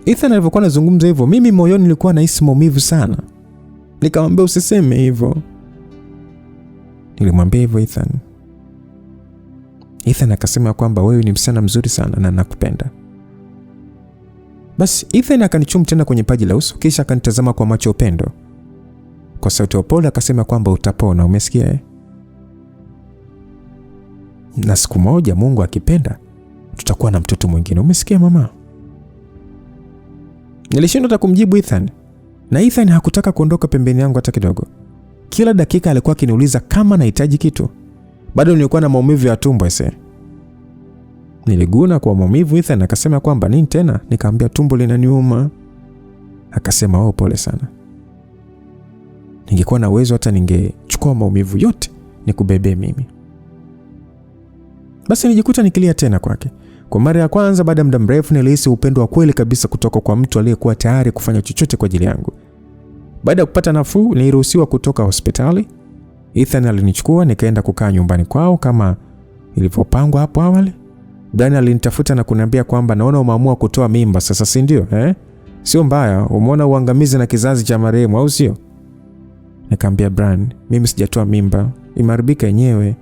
Ethan alivyokuwa anazungumza hivyo, mimi moyoni nilikuwa nahisi maumivu sana. Nikamwambia usiseme hivyo. Nilimwambia hivyo Ethan. Ethan akasema kwamba wewe ni msichana mzuri sana na nakupenda. Basi Ethan akanichuma tena kwenye paji la uso, kisha akanitazama kwa macho upendo. Kwa sauti ya upole akasema kwamba utapona, umesikia? Na siku moja Mungu akipenda tutakuwa na mtoto mwingine, umesikia mama? Nilishindwa hata kumjibu Ethan. Na Ethan hakutaka kuondoka pembeni yangu hata kidogo. Kila dakika alikuwa akiniuliza kama nahitaji kitu. Bado nilikuwa na maumivu ya tumbo ese. Niliguna kwa maumivu. Ethan akasema kwamba nini tena? Nikamwambia tumbo linaniuma. Akasema pole sana. Ningekuwa na uwezo hata ningechukua maumivu yote nikubebee mimi. Basi nijikuta nikilia tena kwake. Kwa mara ya kwanza baada ya muda mrefu nilihisi upendo wa kweli kabisa kutoka kwa mtu aliyekuwa tayari kufanya chochote kwa ajili yangu. Baada ya kupata nafuu niliruhusiwa kutoka hospitali. Ethan alinichukua nikaenda kukaa nyumbani kwao kama ilivyopangwa hapo awali. Dani alinitafuta na kuniambia kwamba naona umeamua kutoa mimba sasa, si ndio? Sio mbaya, umeona uangamizi na kizazi cha marehemu au sio? Nikamwambia Brian, mimi sijatoa mimba, imeharibika yenyewe.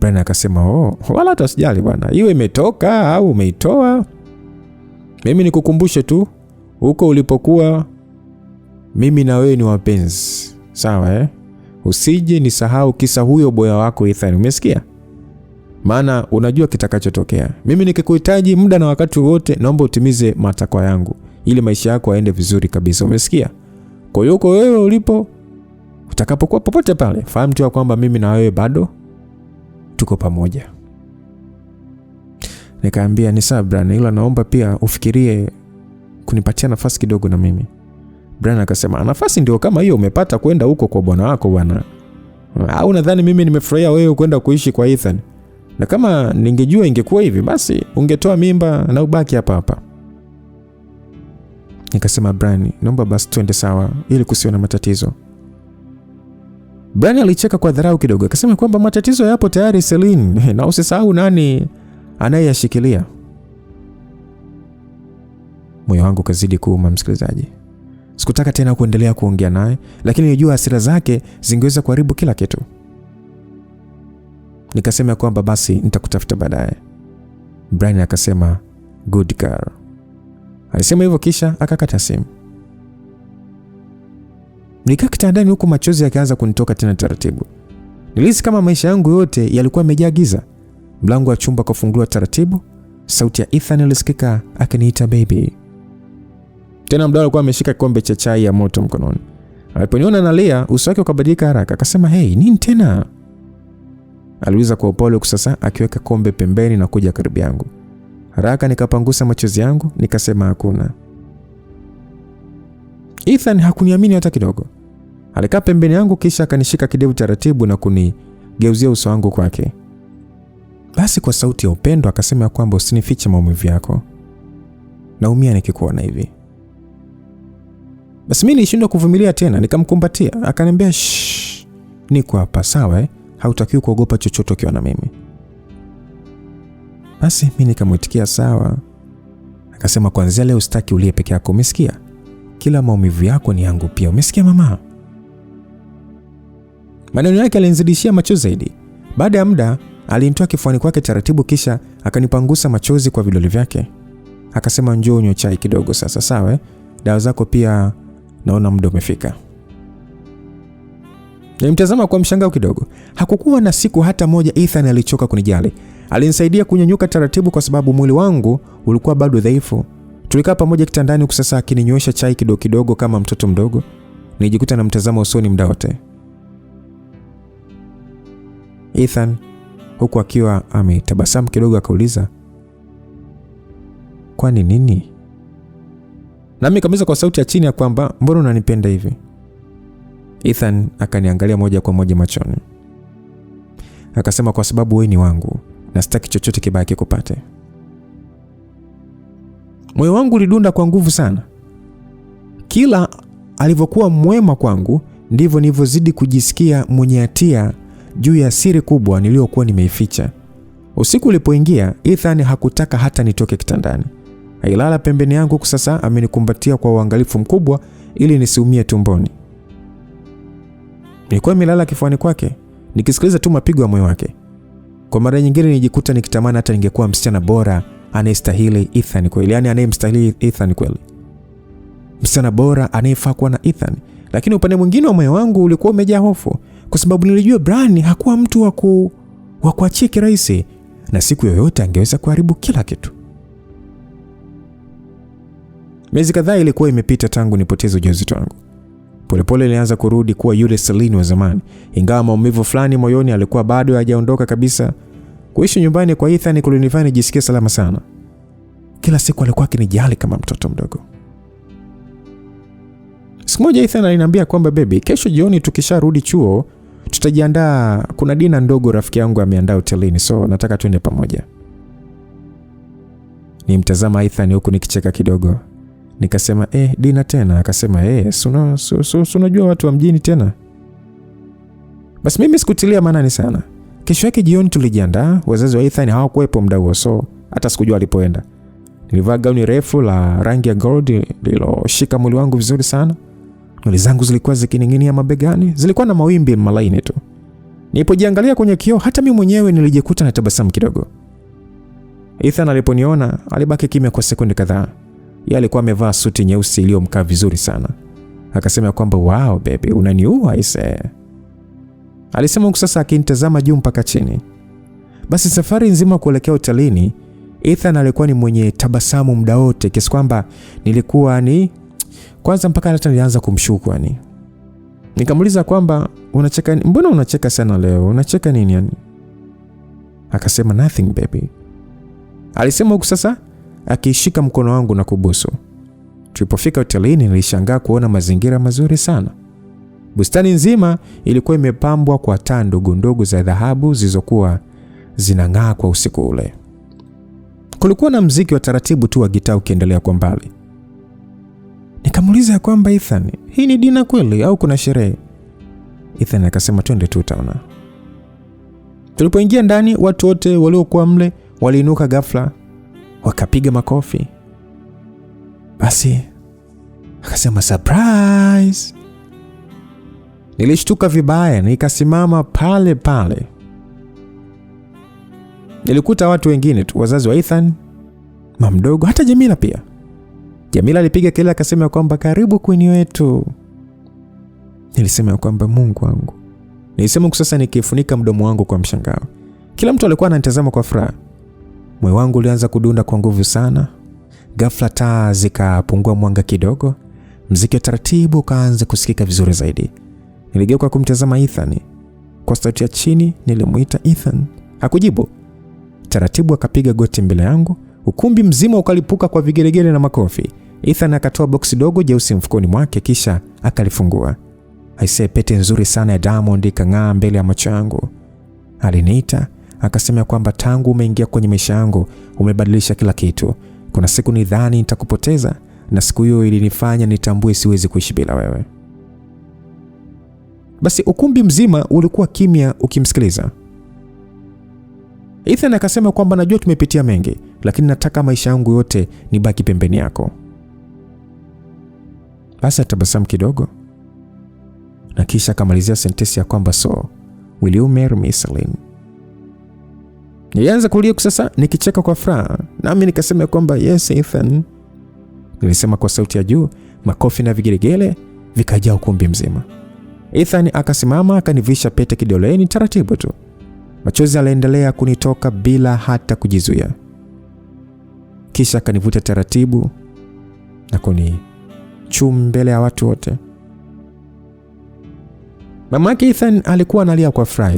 Brian akasema wala hata usijali bwana, iwe imetoka au umeitoa. Mimi nikukumbushe tu huko ulipokuwa mimi na wewe ni wapenzi. Sawa Usije nisahau kisa huyo boya wako Ethan, umesikia? Maana unajua kitakachotokea. Mimi nikikuhitaji muda na wakati wote, naomba utimize matakwa yangu ili maisha yako yaende vizuri kabisa, umesikia? Kwa hiyo wewe ulipo utakapokuwa popote pale, fahamu tu kwamba mimi na wewe bado tuko pamoja. Nikaambia ni sawa Brian, ila naomba pia ufikirie kunipatia nafasi kidogo na mimi. Brian akasema nafasi ndio kama hiyo umepata kwenda huko kwa bwana wako bwana. Au nadhani mimi nimefurahia wewe kwenda kuishi kwa Ethan? Na kama ningejua ingekuwa hivi basi ungetoa mimba na ubaki hapa hapa. Nikasema Brian, naomba basi twende sawa ili kusiwe na matatizo. Brian alicheka kwa dharau kidogo, akasema kwamba matatizo yapo tayari Celine, na usisahau nani anayeyashikilia. Moyo wangu kazidi kuuma msikilizaji. Sikutaka tena kuendelea kuongea naye, lakini nilijua hasira zake zingeweza kuharibu kila kitu. Nikasema kwamba basi nitakutafuta baadaye. Brian akasema good girl. Alisema hivyo kisha akakata simu. Nikaa kitandani huku machozi yakaanza kunitoka tena taratibu. Nilihisi kama maisha yangu yote yalikuwa yamejaa giza. Mlango wa chumba kufunguliwa taratibu. Sauti ya Ethan ilisikika akiniita baby. Tena mdau alikuwa ameshika kikombe cha chai ya moto mkononi. Aliponiona nalia, uso wake ukabadilika haraka. Akasema, "Hey, nini tena?" Aliuliza kwa upole kusasa akiweka kombe pembeni na kuja karibu yangu. Haraka nikapangusa machozi yangu, nikasema hakuna. Ethan hakuniamini hata kidogo. Alikaa pembeni yangu kisha akanishika kidevu taratibu na kunigeuzia uso wangu kwake. Basi kwa sauti ya upendo akasema kwamba usinifiche maumivu yako. Naumia nikikuona hivi. Basi mimi nilishindwa kuvumilia tena, nikamkumbatia. Akaniambia, "Shh, niko hapa sawa hautakiwi kuogopa chochote ukiwa na mimi." Basi mimi nikamwitikia sawa. Akasema, "Kuanzia leo sitaki ulie peke yako, umesikia? Kila maumivu yako ni yangu pia, umesikia mama?" Maneno yake alinizidishia machozi zaidi. Baada ya muda alinitoa kifuani kwake taratibu kisha akanipangusa machozi kwa vidole vyake. Akasema, "Njoo unywe chai kidogo sasa, sawa? Dawa zako pia naona muda umefika." Nilimtazama kwa mshangao kidogo. Hakukuwa na siku hata moja Ethan alichoka kunijali. Alinisaidia kunyanyuka taratibu kwa sababu mwili wangu ulikuwa bado dhaifu. Tulikaa pamoja kitandani huku sasa akininywesha chai kidogo kidogo kama mtoto mdogo. Nilijikuta namtazama usoni muda wote. Ethan huku akiwa ametabasamu kidogo akauliza, "Kwani nini?" Nami kameza kwa sauti ya chini ya kwamba, "Mbona unanipenda hivi?" Ethan akaniangalia moja kwa moja machoni. Akasema, "Kwa sababu wewe ni wangu na sitaki chochote kibaya kikupate." Moyo wangu ulidunda kwa nguvu sana. Kila alivyokuwa mwema kwangu ndivyo nilivyozidi kujisikia mwenye hatia juu ya siri kubwa niliyokuwa nimeificha. Usiku ulipoingia, Ethan hakutaka hata nitoke kitandani. Alilala pembeni yangu huku sasa amenikumbatia kwa uangalifu mkubwa ili nisiumie tumboni. Nilikuwa nimelala kifuani kwake nikisikiliza tu mapigo ya moyo wake. Kwa mara nyingine nilijikuta nikitamani hata ningekuwa msichana bora anayestahili Ethan kweli, yani anayemstahili Ethan kweli. Msichana bora anayefaa kuwa na Ethan. Lakini upande mwingine wa moyo wangu ulikuwa umejaa hofu kwa sababu nilijua Brian hakuwa mtu wa kuachia kirahisi na siku yoyote angeweza kuharibu kila kitu. Miezi kadhaa ilikuwa imepita tangu nipoteze ujauzito wangu. Polepole nilianza kurudi kuwa yule Celine wa zamani. Ingawa maumivu fulani moyoni alikuwa bado hayajaondoka kabisa. Kuishi nyumbani kwa Ethan kulinifanya nijisikie salama sana. Kila siku alikuwa akinijali kama mtoto mdogo. Siku moja Ethan aliniambia kwamba, "Baby, kesho jioni tukisharudi chuo tutajiandaa, kuna dina ndogo rafiki yangu ameandaa hotelini, so nataka tuende pamoja." Nimtazama Ethan huku nikicheka kidogo. Nikasema, "Dina tena?" Akasema, unajua watu wa mjini tena." Basi mimi sikutilia maanani sana. Kesho yake jioni tulijiandaa, wazazi wa Ethan hawakuwepo muda huo, so hata sikujua alipoenda. Nilivaa gauni refu la rangi ya gold liloshika mwili wangu vizuri sana. Nywele zangu zilikuwa zikining'inia mabegani, zilikuwa na mawimbi malaini tu. Nilipojiangalia kwenye kioo, hata mimi mwenyewe nilijikuta na tabasamu kidogo. Ethan aliponiona, alibaki kimya kwa sekunde kadhaa. Yeye alikuwa amevaa suti nyeusi iliyomkaa vizuri sana. Akasema kwamba, "Wow baby, unaniua ise." Alisema huku sasa akinitazama juu mpaka chini. Basi safari nzima kuelekea hotelini, Ethan alikuwa ni mwenye tabasamu muda wote kiasi kwamba nilikuwa kwanza mpaka hata nilianza kumshuku yani. Nikamuuliza kwamba, "Unacheka, mbona unacheka sana leo? Unacheka nini yani?" Akasema, "Nothing baby." Alisema huku sasa akishika mkono wangu na kubusu. Tulipofika hotelini nilishangaa kuona mazingira mazuri sana. Bustani nzima ilikuwa imepambwa kwa taa ndogo ndogo za dhahabu zilizokuwa zinang'aa kwa usiku ule. Kulikuwa na muziki wa taratibu tu wa gitaa ukiendelea kwa mbali. Nikamuuliza ya kwamba Ethan, hii ni dina kweli au kuna sherehe? Ethan akasema twende tu utaona. Tulipoingia ndani, watu wote waliokuwa mle waliinuka ghafla wakapiga makofi. Basi akasema surprise. Nilishtuka vibaya, nikasimama pale pale. Nilikuta watu wengine tu, wazazi wa Ethan, mama mdogo, hata Jamila pia. Jamila alipiga kelele akasema kwamba karibu queen wetu. Nilisema kwamba Mungu wangu. Nilisema sasa nikifunika mdomo wangu kwa mshangao. Kila mtu alikuwa ananitazama kwa furaha. Moyo wangu ulianza kudunda kwa nguvu sana. Ghafla taa zikapungua mwanga kidogo. Muziki wa taratibu ukaanza kusikika vizuri zaidi. Niligeuka kumtazama Ethan. Kwa sauti ya chini nilimuita Ethan. Hakujibu. Taratibu akapiga goti mbele yangu. Ukumbi mzima ukalipuka kwa vigelegele na makofi. Ethan akatoa boksi dogo jeusi mfukoni mwake kisha akalifungua. Aisee, pete nzuri sana ya diamond ikang'aa mbele ya macho yangu. Aliniita, akasema kwamba tangu umeingia kwenye maisha yangu umebadilisha kila kitu. Kuna siku nidhani nitakupoteza na siku hiyo ilinifanya nitambue siwezi kuishi bila wewe. Basi ukumbi mzima ulikuwa kimya ukimsikiliza. Ethan akasema kwamba najua tumepitia mengi, lakini nataka maisha yangu yote nibaki pembeni yako. Basi atabasamu kidogo. Na kisha akamalizia sentensi ya kwamba so, will you marry me Celine? Nilianza kulia sasa nikicheka kwa furaha, nami nikasema kwamba yes Ethan. Nilisema kwa sauti ya juu, makofi na vigelegele vikajaa ukumbi mzima. Ethan akasimama akanivisha pete kidoleni taratibu tu. Machozi yaliendelea kunitoka bila hata kujizuia. Kisha akanivuta taratibu na kunichum mbele ya watu wote. Mamake Ethan alikuwa analia kwa furaha.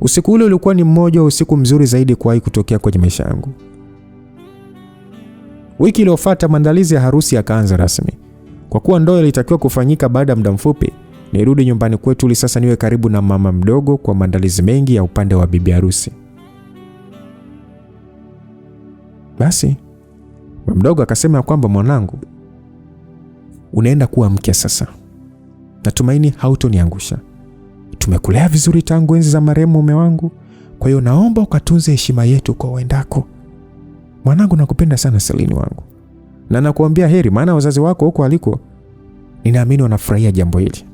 Usiku ule ulikuwa ni mmoja wa usiku mzuri zaidi kuwahi kutokea kwenye maisha yangu. Wiki iliyofuata maandalizi ya harusi yakaanza rasmi. Kwa kuwa ndoa ilitakiwa kufanyika baada ya muda mfupi, nirudi nyumbani kwetu ili sasa niwe karibu na mama mdogo kwa maandalizi mengi ya upande wa bibi harusi. Basi mama mdogo akasema kwamba mwanangu, unaenda kuwa mke sasa. Natumaini hautoniangusha. Tumekulea vizuri tangu enzi za marehemu mume wangu, kwa hiyo naomba ukatunze heshima yetu kwa uendako. Mwanangu, nakupenda sana Celine wangu. Na nakuambia heri, maana wazazi wako huko aliko ninaamini wanafurahia jambo hili.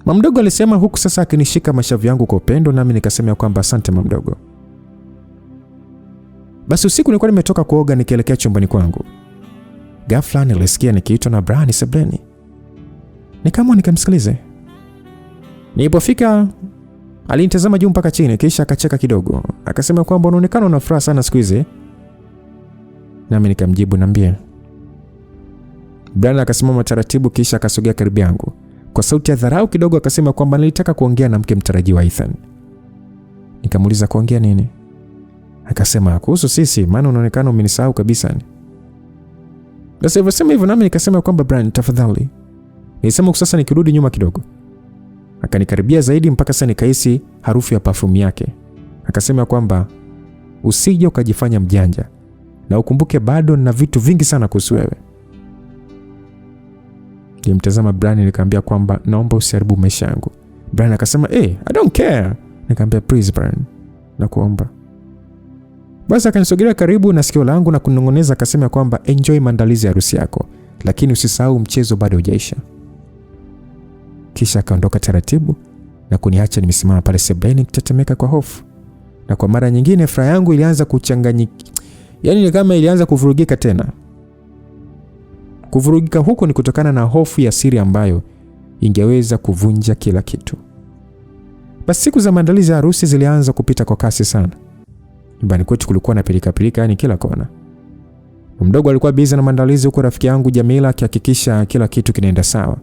Mama mdogo alisema huku sasa akinishika mashavu yangu kwa upendo, nami nikasema kwamba asante mama mdogo. Basi usiku nilikuwa nimetoka kuoga nikielekea chumbani kwangu. Ghafla nilisikia nikiitwa na Brian sebleni. Nikaamua nikamsikilize. Nilipofika alinitazama juu mpaka chini kisha akacheka kidogo. Akasema kwamba unaonekana una furaha sana siku hizi. Nami nikamjibu niambie. Brian akasimama taratibu kisha akasogea karibu yangu. Kwa sauti ya dharau kidogo akasema kwamba nilitaka kuongea na mke mtarajiwa Ethan. Nikamuuliza kuongea nini? Akasema kuhusu sisi, maana unaonekana umenisahau kabisa. Basi alivyosema hivyo nami nikasema kwamba Brian tafadhali. Nilisema sasa nikirudi nyuma kidogo. Akanikaribia zaidi mpaka sasa nikahisi harufu ya perfume yake. Akasema kwamba usije ukajifanya mjanja na ukumbuke bado nina vitu vingi sana kuhusu wewe. Nilimtazama Brian nikamwambia kwamba naomba usiharibu maisha yangu. Brian akasema I don't care. Nikamwambia please Brian, nakuomba. Basi akanisogelea karibu na sikio langu na kunong'oneza akasema kwamba enjoy maandalizi ya harusi yako, lakini usisahau mchezo bado hujaisha. Kisha akaondoka taratibu na kuniacha nimesimama pale sebuleni nikitetemeka kwa hofu. Na kwa mara nyingine furaha yangu ilianza kuchanganyika. Yaani ni kama ilianza kuvurugika tena. Kuvurugika huko ni kutokana na hofu ya siri ambayo ingeweza kuvunja kila kitu. Basi siku za maandalizi ya harusi zilianza kupita kwa kasi sana. Nyumbani kwetu kulikuwa na pilika yani kila kona. Mdogo alikuwa busy na maandalizi huko, rafiki yangu Jamila akihakikisha kila kitu kinaenda sawa.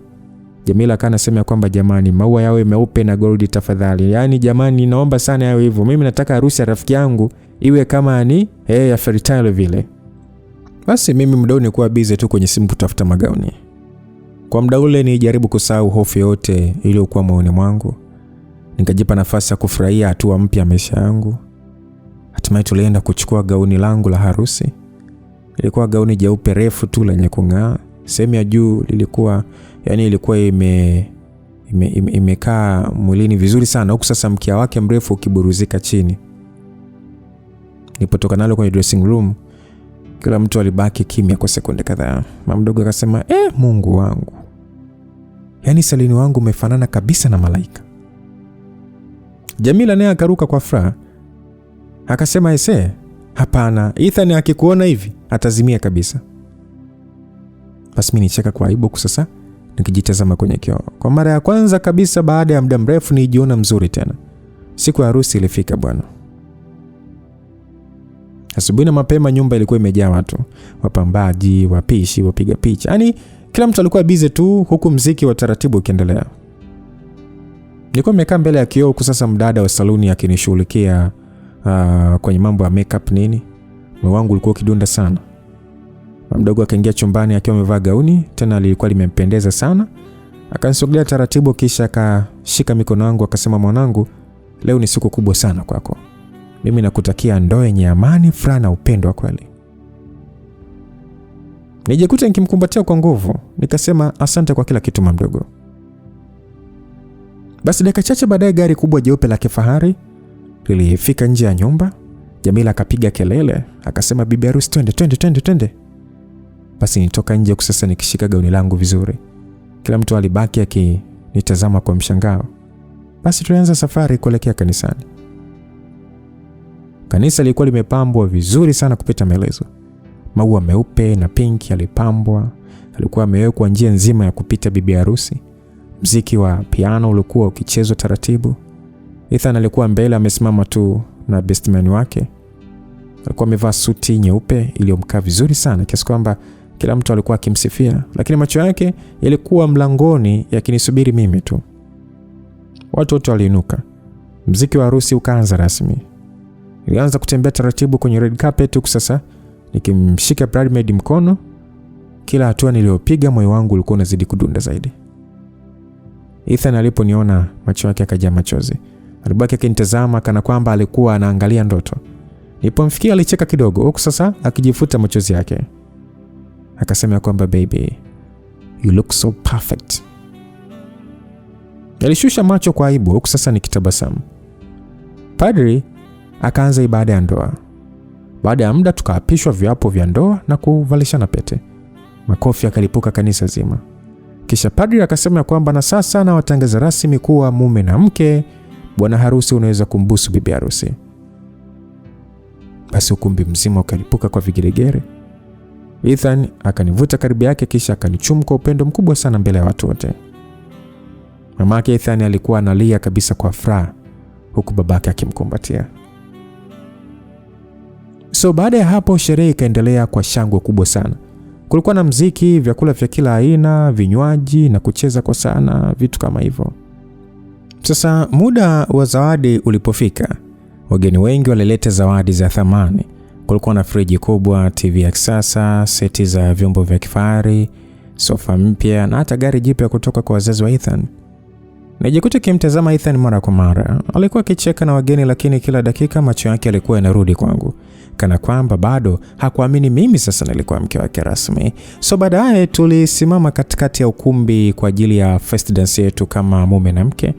Jamila kanasema kwamba jamani, maua yawe meupe na gold tafadhali. Yaani jamani, naomba sana yawe hivyo. Mimi nataka harusi ya rafiki yangu iwe kama ni ya fairy tale vile. Basi mimi mdogo nilikuwa busy tu kwenye simu kutafuta magauni. Kwa muda ule nijaribu kusahau hofu yote iliyokuwa moyoni mwangu. Nikajipa nafasi ya kufurahia hatua mpya maisha yangu. Hatimaye tulienda kuchukua gauni langu la harusi. Ilikuwa gauni jeupe refu tu lenye kung'aa. Sehemu ya juu ilikuwa imekaa mwilini vizuri sana, huku sasa mkia wake mrefu ukiburuzika chini. Nilipotoka nalo kwenye dressing room, kila mtu alibaki kimya kwa sekunde kadhaa. Mama mdogo akasema, Mungu wangu. Yaani Celine wangu umefanana kabisa na malaika. Jamila naye akaruka kwa furaha. Akasema, hapana, Ethan akikuona hivi atazimia kabisa. Basi mimi nicheka kwa aibu sasa, nikijitazama kwenye kioo. Kwa mara ya kwanza kabisa baada ya muda mrefu nijiona mzuri tena. Siku ya harusi ilifika bwana. Asubuhi na mapema nyumba ilikuwa imejaa watu, wapambaji, wapishi, wapiga picha. Yaani kila mtu alikuwa busy tu, huku muziki wa taratibu ukiendelea. Nilikuwa nimekaa mbele ya kioo huku sasa mdada wa saluni akinishughulikia kwenye mambo ya makeup nini. Moyo wangu ulikuwa ukidunda sana. Mdogo akaingia chumbani akiwa amevaa gauni, tena lilikuwa limempendeza sana. Akanisogelea taratibu kisha akashika mikono yangu akasema, mwanangu, leo ni siku kubwa sana kwako. Mimi nakutakia ndoa yenye amani, furaha na upendo wa kweli. Nijikuta nikimkumbatia kwa nguvu, nikasema asante kwa kila kitu mdogo. Basi dakika chache baadaye gari kubwa jeupe la kifahari lilifika nje ya nyumba. Jamila akapiga kelele, akasema, bibi harusi, twende. Basi nitoka nje sasa nikishika gauni langu vizuri. Kila mtu alibaki akinitazama kwa mshangao. Basi tulianza safari kuelekea kanisani. Kanisa lilikuwa limepambwa vizuri sana kupita maelezo. Maua meupe na pinki yalipambwa. Alikuwa amewekwa njia nzima ya kupita bibi harusi. Muziki wa piano ulikuwa ukichezwa taratibu. Ethan alikuwa mbele amesimama tu na bestman wake. Alikuwa amevaa suti nyeupe iliyomkaa vizuri sana kiasi kwamba kila mtu alikuwa akimsifia, lakini macho yake yalikuwa mlangoni yakinisubiri mimi tu. Watu wote waliinuka. Muziki wa harusi ukaanza rasmi. Nilianza kutembea taratibu kwenye red carpet huku sasa nikimshika bridesmaid mkono. Kila hatua niliyopiga moyo wangu ulikuwa unazidi kudunda zaidi. Ethan aliponiona macho yake yakajaa machozi. Alibaki akinitazama kana kwamba alikuwa anaangalia ndoto. Nilipomfikia alicheka kidogo huku sasa akijifuta machozi yake. Akasema kwamba, baby, you look so perfect. Alishusha macho kwa aibu huku sasa nikitabasamu. Padri akaanza ibada ya ndoa. Baada ya muda tukaapishwa viapo vya ndoa na kuvalishana pete. Makofi yakalipuka kanisa zima. Kisha padri akasema kwamba na sasa na watangaza rasmi kuwa mume na mke. Bwana harusi unaweza kumbusu bibi harusi. Basi ukumbi mzima ukalipuka kwa vigelegele. Ethan akanivuta karibu yake kisha akanichumu kwa upendo mkubwa sana mbele ya watu wote. Mamake Ethan alikuwa analia kabisa kwa furaha huku babake akimkumbatia. So baada ya hapo sherehe ikaendelea kwa shangwe kubwa sana. Kulikuwa na muziki, vyakula vya kila aina, vinywaji na kucheza kwa sana, vitu kama hivyo. Sasa muda wa zawadi ulipofika, wageni wengi walileta zawadi za thamani. Kulikuwa na friji kubwa, TV ya kisasa, seti za vyombo vya kifahari, sofa mpya na hata gari jipya kutoka kwa wazazi wa Ethan. Najikuta kimtazama Ethan mara kwa mara. Alikuwa akicheka na wageni lakini kila dakika macho yake yalikuwa yanarudi kwangu. Kana kwamba bado hakuamini mimi sasa nilikuwa mke wake rasmi. So baadaye tulisimama katikati ya ukumbi kwa ajili ya first dance yetu kama mume na mke.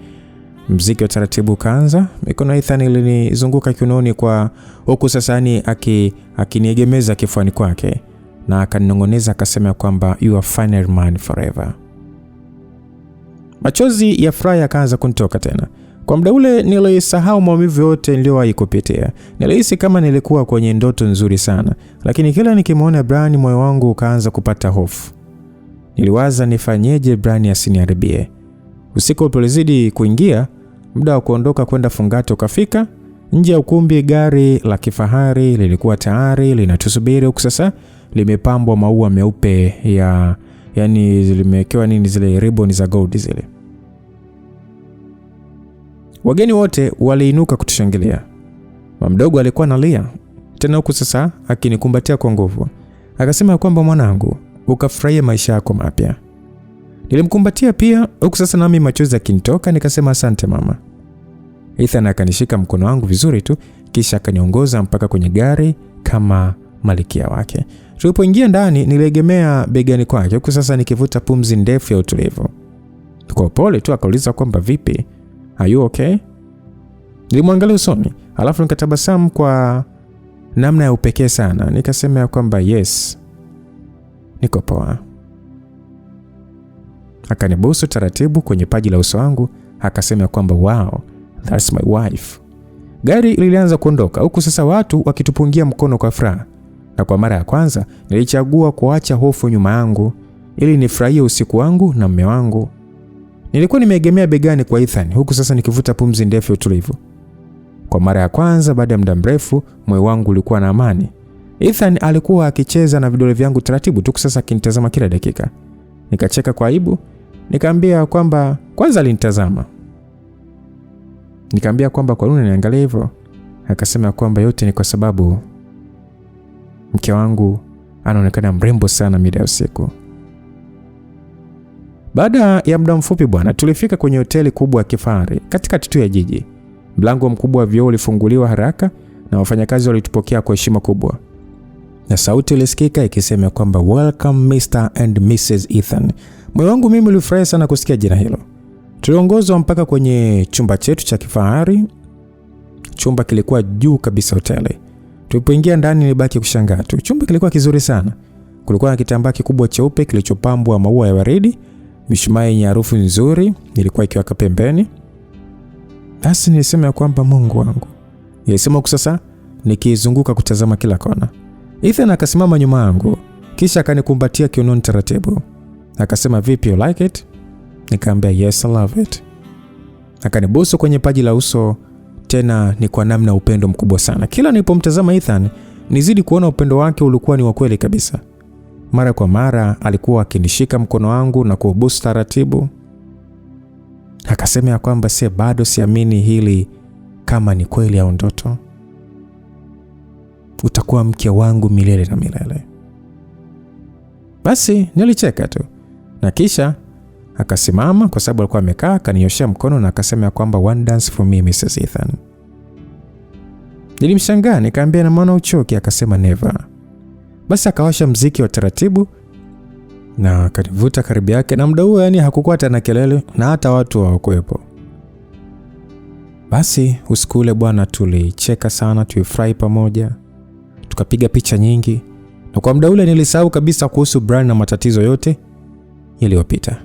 Muziki wa taratibu kaanza. Mikono ya Ethan ilinizunguka kiunoni kwa huku sasa akiniegemeza kifuani kwake na akaninong'oneza akasema kwamba you are final man forever. Machozi ya furaha yakaanza kunitoka tena. Kwa muda ule nilisahau maumivu yote niliyowahi kupitia. Nilihisi kama nilikuwa kwenye ndoto nzuri sana, lakini kila nikimwona Brian moyo wangu ukaanza kupata hofu. Niliwaza nifanyeje Brian asiniharibie. Usiku ulizidi kuingia, muda wa kuondoka kwenda Fungate ukafika. Nje ya ukumbi gari la kifahari lilikuwa tayari linatusubiri huku sasa limepambwa maua meupe yani limewekewa zile ribbon za gold zile. Wageni wote waliinuka kutushangilia. Mama mdogo alikuwa analia tena huku sasa akinikumbatia kwa nguvu. Akasema kwamba mwanangu, ukafurahia maisha yako mapya. Nilimkumbatia pia huku sasa nami machozi yakinitoka nikasema asante mama. Ethan akanishika mkono wangu vizuri tu kisha akaniongoza mpaka kwenye gari kama malkia wake. Tulipoingia ndani niliegemea begani kwake huku sasa nikivuta pumzi ndefu ya utulivu. Kwa pole tu akauliza kwamba vipi? Are you okay? Nilimwangalia usoni, alafu nikatabasamu kwa namna ya upekee sana. Nikasema ya kwamba yes, niko poa. Akanibusu taratibu kwenye paji la uso wangu, akasema kwamba wow, that's my wife. Gari lilianza kuondoka huku sasa watu wakitupungia mkono kwa furaha. Na kwa mara ya kwanza nilichagua kuacha hofu nyuma yangu ili nifurahie usiku wangu na mume wangu. Nilikuwa nimeegemea begani kwa Ethan huku sasa nikivuta pumzi ndefu ya utulivu. Kwa mara ya kwanza baada ya muda mrefu moyo wangu ulikuwa na amani. Ethan alikuwa akicheza na vidole vyangu taratibu tu sasa akinitazama kila dakika. Nikacheka kwa aibu, nikamwambia kwamba kwanza alinitazama. Nikamwambia kwamba kwa nini unaniangalia hivyo? Akasema kwamba yote ni kwa sababu mke wangu anaonekana mrembo sana mida ya usiku. Baada ya muda mfupi bwana, tulifika kwenye hoteli kubwa ya kifahari katikati tu ya jiji. Mlango mkubwa wa vioo ulifunguliwa haraka na wafanyakazi walitupokea kwa heshima kubwa. Na sauti ilisikika ikisema kwamba welcome Mr. and Mrs. Ethan. Moyo wangu mimi ulifurahi sana kusikia jina hilo. Tuliongozwa mpaka kwenye chumba chetu cha kifahari. Chumba kilikuwa juu kabisa hoteli. Tulipoingia ndani nilibaki kushangaa tu. Chumba kilikuwa kizuri sana. Kulikuwa na kitambaa kikubwa cheupe kilichopambwa maua ya waridi, mishumaa yenye harufu nzuri ilikuwa ikiwaka pembeni. Basi nilisema kwamba Mungu wangu. Nilisema sasa nikizunguka kutazama kila kona. Ethan akasimama nyuma yangu, kisha akanikumbatia kiunoni taratibu. Akasema vipi, you like it? Nikamwambia yes, I love it. Akanibusu kwenye paji la uso, tena ni kwa namna upendo mkubwa sana. Kila nilipomtazama Ethan, nizidi kuona upendo wake ulikuwa ni wa kweli kabisa. Mara kwa mara alikuwa akinishika mkono wangu na kuubusu taratibu. Akasema ya kwamba bado siamini hili kama ni kweli au ndoto. Utakuwa mke wangu milele na milele. Basi nilicheka tu. Na kisha akasimama kwa sababu alikuwa amekaa, akanioshea mkono na akasema kwamba one dance for me Mrs. Ethan. Nilimshangaa nikamwambia na maana uchoki? Akasema never. Basi akawasha mziki wa taratibu na akanivuta karibu yake, na muda huo yani hakukuwa tena kelele na hata watu hawakuwepo. Basi usiku ule bwana tulicheka sana, tulifurahi pamoja, tukapiga picha nyingi, na kwa muda ule nilisahau kabisa kuhusu Brian na matatizo yote yaliyopita.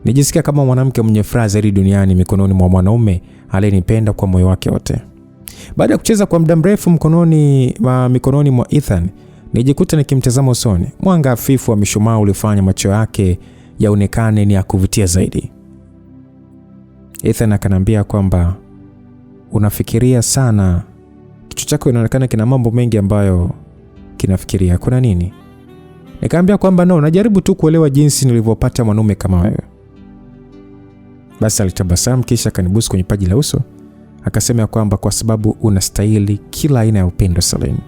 Nijisikia kama mwanamke mwenye furaha zaidi duniani mikononi mwa mwanaume aliyenipenda kwa moyo wake wote. Baada ya kucheza kwa muda mrefu mikononi mwa Ethan, nijikuta nikimtazama usoni. Mwanga hafifu wa mishumaa ulifanya macho yake yaonekane ni ya kuvutia zaidi. Ethan akanambia kwamba unafikiria sana. Kichwa chako inaonekana kina mambo mengi ambayo kinafikiria. Kuna nini? Nikamwambia kwamba no, najaribu tu kuelewa jinsi nilivyopata mwanaume kama wewe. Basi alitabasamu kisha akanibusu kwenye paji la uso. Akasema kwamba kwa sababu unastahili kila aina ya upendo Celine.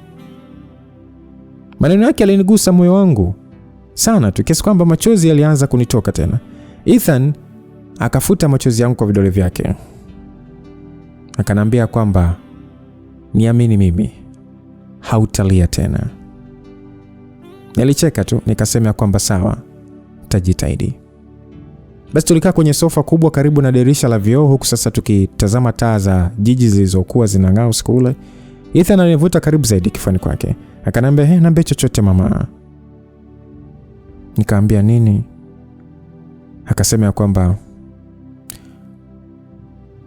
Maneno yake yalinigusa moyo wangu sana tu kiasi kwamba machozi yalianza kunitoka tena. Ethan akafuta machozi yangu kwa vidole vyake. Akanambia kwamba niamini mimi, hautalia tena. Nilicheka tu nikasema kwamba sawa, tajitahidi. Basi tulikaa kwenye sofa kubwa karibu na dirisha la vioo huku sasa tukitazama taa za jiji zilizokuwa zinang'aa usiku ule. Ethan alinivuta karibu zaidi kifuani kwake. Akanambia niambie chochote mama. Nikamwambia nini? Akasema kwamba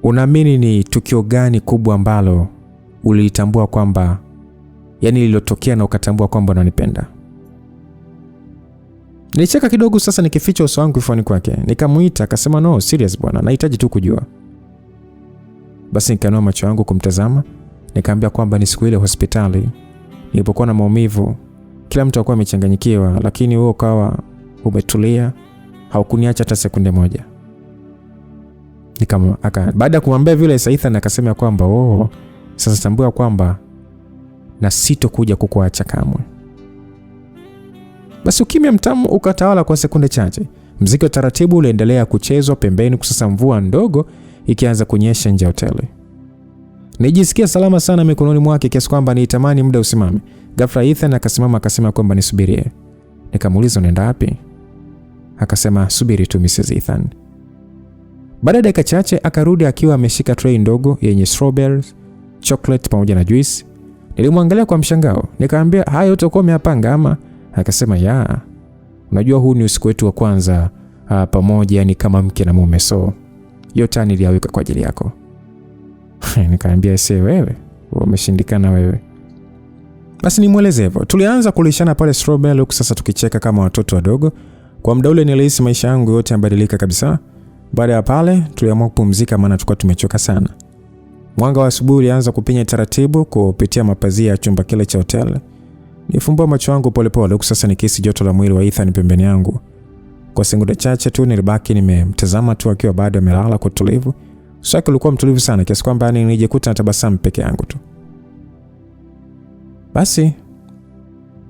unaamini ni tukio gani kubwa ambalo ulitambua kwamba yani lililotokea na ukatambua kwamba unanipenda? Nilicheka kidogo sasa nikificha uso wangu kifuani kwake. Nikamuita, akasema no, serious bwana, nahitaji tu kujua. Basi nikanua macho yangu kumtazama. Nikamwambia kwamba ni siku ile hospitali nilipokuwa na maumivu, kila mtu alikuwa amechanganyikiwa, lakini wewe ukawa umetulia, haukuniacha hata sekunde moja. Baada ya kumwambia vile Ethan akasema kwamba sasa tambua kwamba na sitokuja kukuacha kamwe. Basi ukimya mtamu ukatawala kwa sekunde chache. Muziki wa taratibu uliendelea kuchezwa pembeni, kusasa mvua ndogo ikianza kunyesha nje ya hoteli. Nijisikia salama sana mikononi mwake kiasi kwamba nitamani muda usimame. Ghafla Ethan akasimama akasema kwamba nisubirie. Nikamuuliza unaenda wapi? Akasema subiri tu Mrs. Ethan. Baada ya dakika chache akarudi akiwa ameshika tray ndogo yenye strawberries, chocolate pamoja na juice. Nilimwangalia kwa mshangao. Nikamwambia hayo yote uko umeyapanga ama? Akasema ya. Unajua huu ni usiku wetu wa kwanza pamoja ni kama mke na mume, so yote niliyaweka kwa ajili yako. Nikamwambia wewe umeshindikana wewe. Basi nimueleze hivyo. Tulianza kulishana pale strawberry huku sasa tukicheka kama watoto wadogo. Kwa muda ule nilihisi maisha yangu yote yabadilika kabisa. Baada ya pale tuliamua kupumzika maana tulikuwa tumechoka sana. Mwanga wa asubuhi ulianza kupenya taratibu kupitia mapazia ya chumba kile cha hotel. Nifumbua macho yangu polepole huku sasa nikihisi joto la mwili wa Ethan pembeni yangu. Kwa sekunde chache tu nilibaki nimemtazama tu akiwa bado amelala kwa utulivu. Uso wake ulikuwa mtulivu sana kiasi kwamba nilijikuta na tabasamu peke yangu tu. Basi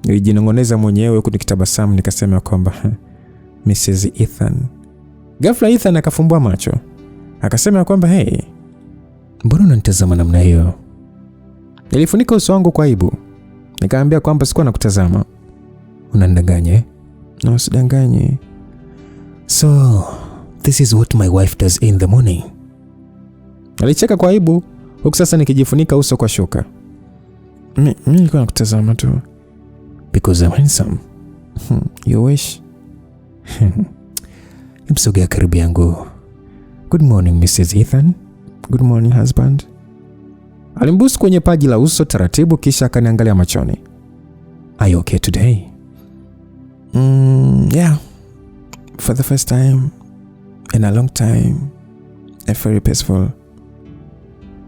nilijinong'oneza mwenyewe huku nikitabasamu nikasema kwamba Mrs. Ethan. Ghafla Ethan akafumbua macho. Akasema kwamba hey, mbona unanitazama namna hiyo? Nilifunika uso wangu kwa aibu. Nikamwambia kwamba sikuwa nakutazama. Unanidanganya? Na usidanganye. So, this is what my wife does in the morning. Alicheka kwa aibu, huku sasa nikijifunika uso kwa shuka. Mimi nilikuwa nakutazama tu. Because I'm handsome. You wish? Msogea karibu yangu. Good morning Mrs. Ethan. Good morning husband. Alimbusu kwenye paji la uso taratibu kisha akaniangalia machoni. Are you okay today? Yeah. For the first time in a long time. Very peaceful.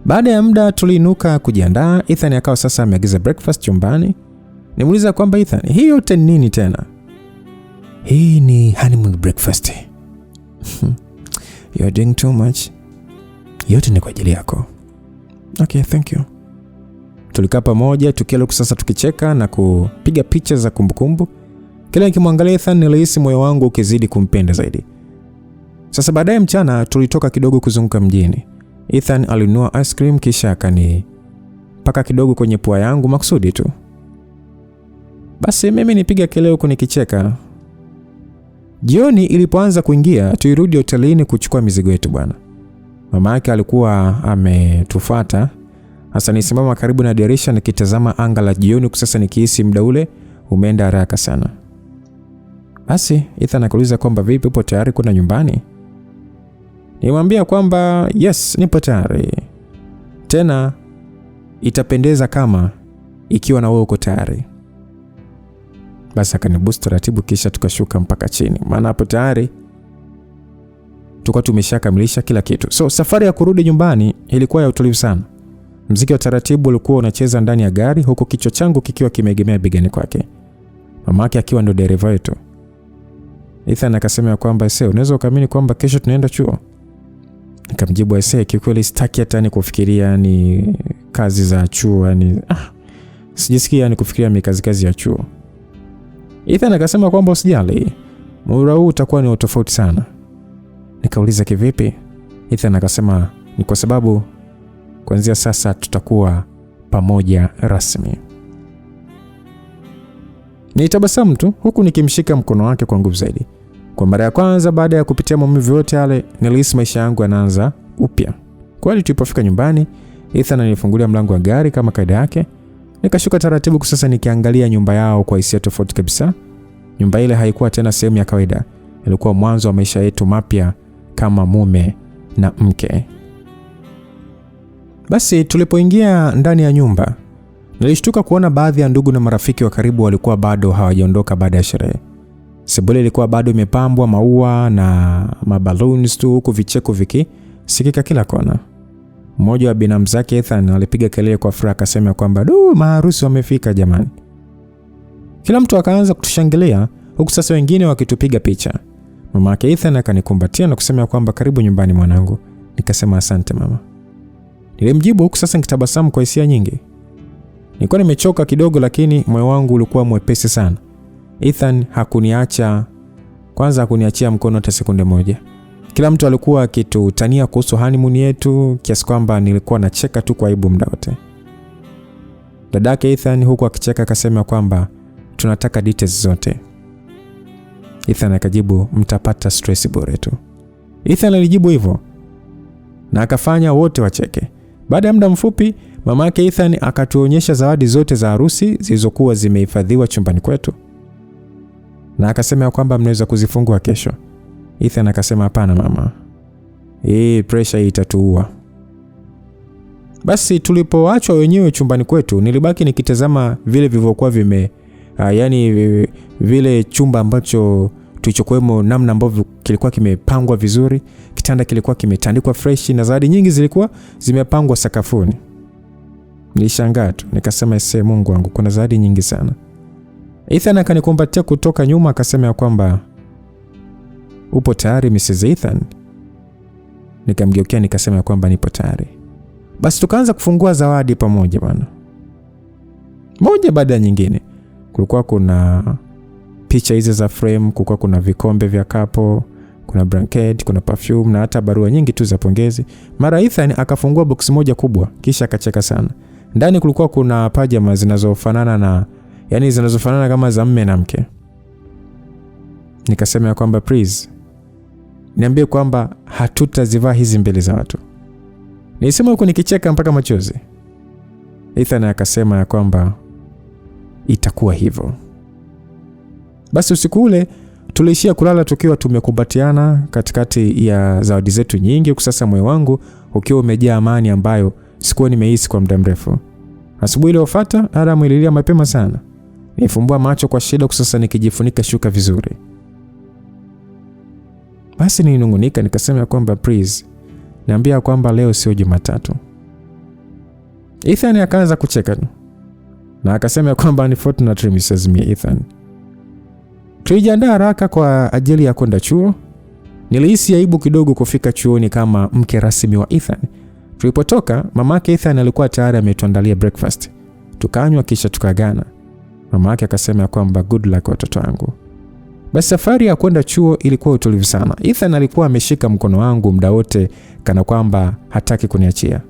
Baada ya muda tuliinuka kujiandaa. Ethan akawa sasa ameagiza breakfast chumbani. Nimuuliza kwamba Ethan, hii yote ni nini tena? Hii ni honeymoon breakfast. You are doing too much. Yote ni kwa ajili yako. Okay, thank you. Tulikaa pamoja tukiwa sasa tukicheka na kupiga picha za kumbukumbu. Kila nikimwangalia Ethan nilihisi moyo wangu ukizidi kumpenda zaidi. Sasa baadaye mchana tulitoka kidogo kuzunguka mjini. Ethan alinunua ice cream kisha akanipaka kidogo kwenye pua yangu makusudi tu. Basi mimi nipiga kelele huko nikicheka. Jioni ilipoanza kuingia tulirudi hotelini kuchukua mizigo yetu bwana. Mama yake alikuwa ametufuata. Hasa nisimama karibu na dirisha nikitazama anga la jioni sasa nikihisi muda ule umeenda haraka sana. Basi Ethan akauliza kwamba vipi upo tayari kwenda nyumbani? Nilimwambia kwamba yes, nipo tayari. Tena itapendeza kama ikiwa na wewe uko tayari. Basi akanibusu taratibu kisha tukashuka mpaka chini. Maana hapo tayari tulikuwa tumeshakamilisha kila kitu. So safari ya kurudi nyumbani ilikuwa ya utulivu sana. Muziki wa taratibu ulikuwa unacheza ndani ya gari huku kichwa changu kikiwa kimeegemea begani kwake. Mama yake akiwa ndo dereva wetu. Ethan akasema kwamba unaweza ukaamini kwamba kesho tunaenda chuo? Nikamjibu kiukweli sitaki hata ni kufikiria ni kazi za chuo yani sijisikii ni kufikiria kazi ya chuo. Ethan akasema kwamba usijali. Muhula huu utakuwa ni tofauti sana. Nikauliza kivipi? Ethan akasema ni kwa sababu kuanzia sasa tutakuwa pamoja rasmi. Nilitabasamu tu huku nikimshika mkono wake kwa nguvu zaidi. Kwa mara ya kwanza baada ya kupitia maumivu yote yale nilihisi maisha yangu yanaanza upya. Kweli tulipofika nyumbani, Ethan alinifungulia mlango wa gari kama kaida yake. Nikashuka taratibu sasa nikiangalia nyumba yao kwa hisia tofauti kabisa. Nyumba ile haikuwa tena sehemu ya kawaida. Ilikuwa mwanzo wa maisha yetu mapya kama mume na mke. Basi tulipoingia ndani ya nyumba, nilishtuka kuona baadhi ya ndugu na marafiki wa karibu walikuwa bado hawajaondoka baada ya sherehe. Sebule ilikuwa bado imepambwa maua na maballoons tu huku vicheko vikisikika kila kona. Mmoja wa binamu zake Ethan alipiga kelele kwa furaha akasema kwamba maharusi wamefika jamani. Kila mtu akaanza kutushangilia huku sasa wengine wakitupiga picha. Mama yake Ethan akanikumbatia na kusema kwamba karibu nyumbani mwanangu. Nikasema asante mama. Nilimjibu huku sasa nikitabasamu kwa hisia nyingi. Nilikuwa nimechoka kidogo lakini moyo wangu ulikuwa mwepesi sana. Ethan hakuniachia mkono hata sekunde moja. Kila mtu alikuwa akitutania kuhusu honeymoon yetu kiasi kwamba nilikuwa nacheka tu kwa aibu muda wote. Dadake Ethan huku akicheka akasema kwamba tunataka details zote. Ethan akajibu mtapata stress bure tu. Ethan alijibu hivyo na akafanya wote wacheke. Baada ya muda mfupi mamake Ethan akatuonyesha zawadi zote za harusi zilizokuwa zimehifadhiwa chumbani kwetu. Na akasema kwamba mnaweza kuzifungua kesho. Ethan akasema hapana mama. Pressure itatuua. Basi tulipoachwa wenyewe chumbani kwetu nilibaki nikitazama vile vilivyokuwa vile chumba ambacho tulichokuwemo, namna ambavyo kilikuwa kimepangwa vizuri, kitanda kilikuwa kimetandikwa fresh na zawadi nyingi zilikuwa zimepangwa sakafuni. Nilishangaa tu, nikasema Mungu wangu, kuna zawadi nyingi sana. Ethan akanikumbatia kutoka nyuma akasema kwamba upo tayari Mrs. Ethan? Nikamgeukia nikasema kwamba nipo tayari. Basi tukaanza kufungua zawadi pamoja bwana. Moja baada ya nyingine. Kulikuwa kuna picha hizi za frame, kulikuwa kuna vikombe vya kapo, kuna blanket, kuna perfume na hata barua nyingi tu za pongezi. Mara Ethan akafungua box moja kubwa kisha akacheka sana. Ndani kulikuwa kuna pajama zinazofanana kama za mume na mke. Nikasema kwamba please niambie kwamba hatutazivaa hizi mbele za watu. Nilisema huko nikicheka mpaka machozi. Ethan akasema kwamba itakuwa hivyo. Basi usiku ule tulishia kulala tukiwa tumekumbatiana katikati ya zawadi zetu nyingi. Sasa moyo wangu ukiwa umejaa amani ambayo sikuwa nimehisi kwa muda mrefu. Asubuhi iliyofuata Adam ililia mapema sana. Nifumbua macho kwa shida sasa nikijifunika shuka vizuri. Basi nilinungunika nikasema kwamba please niambia kwamba leo sio Jumatatu. Ethan akaanza kucheka na akasema kwamba unfortunately Mrs. Ethan. Tulijiandaa haraka kwa ajili ya kwenda chuo. Nilihisi aibu kidogo kufika chuoni kama mke rasmi wa Ethan. Tulipotoka mamake Ethan alikuwa tayari ametuandalia breakfast. Tukanywa kisha tukagana. Mamake akasema kwamba good luck watoto wangu. Basi safari ya kwenda chuo ilikuwa utulivu sana. Ethan alikuwa ameshika mkono wangu muda wote kana kwamba hataki kuniachia.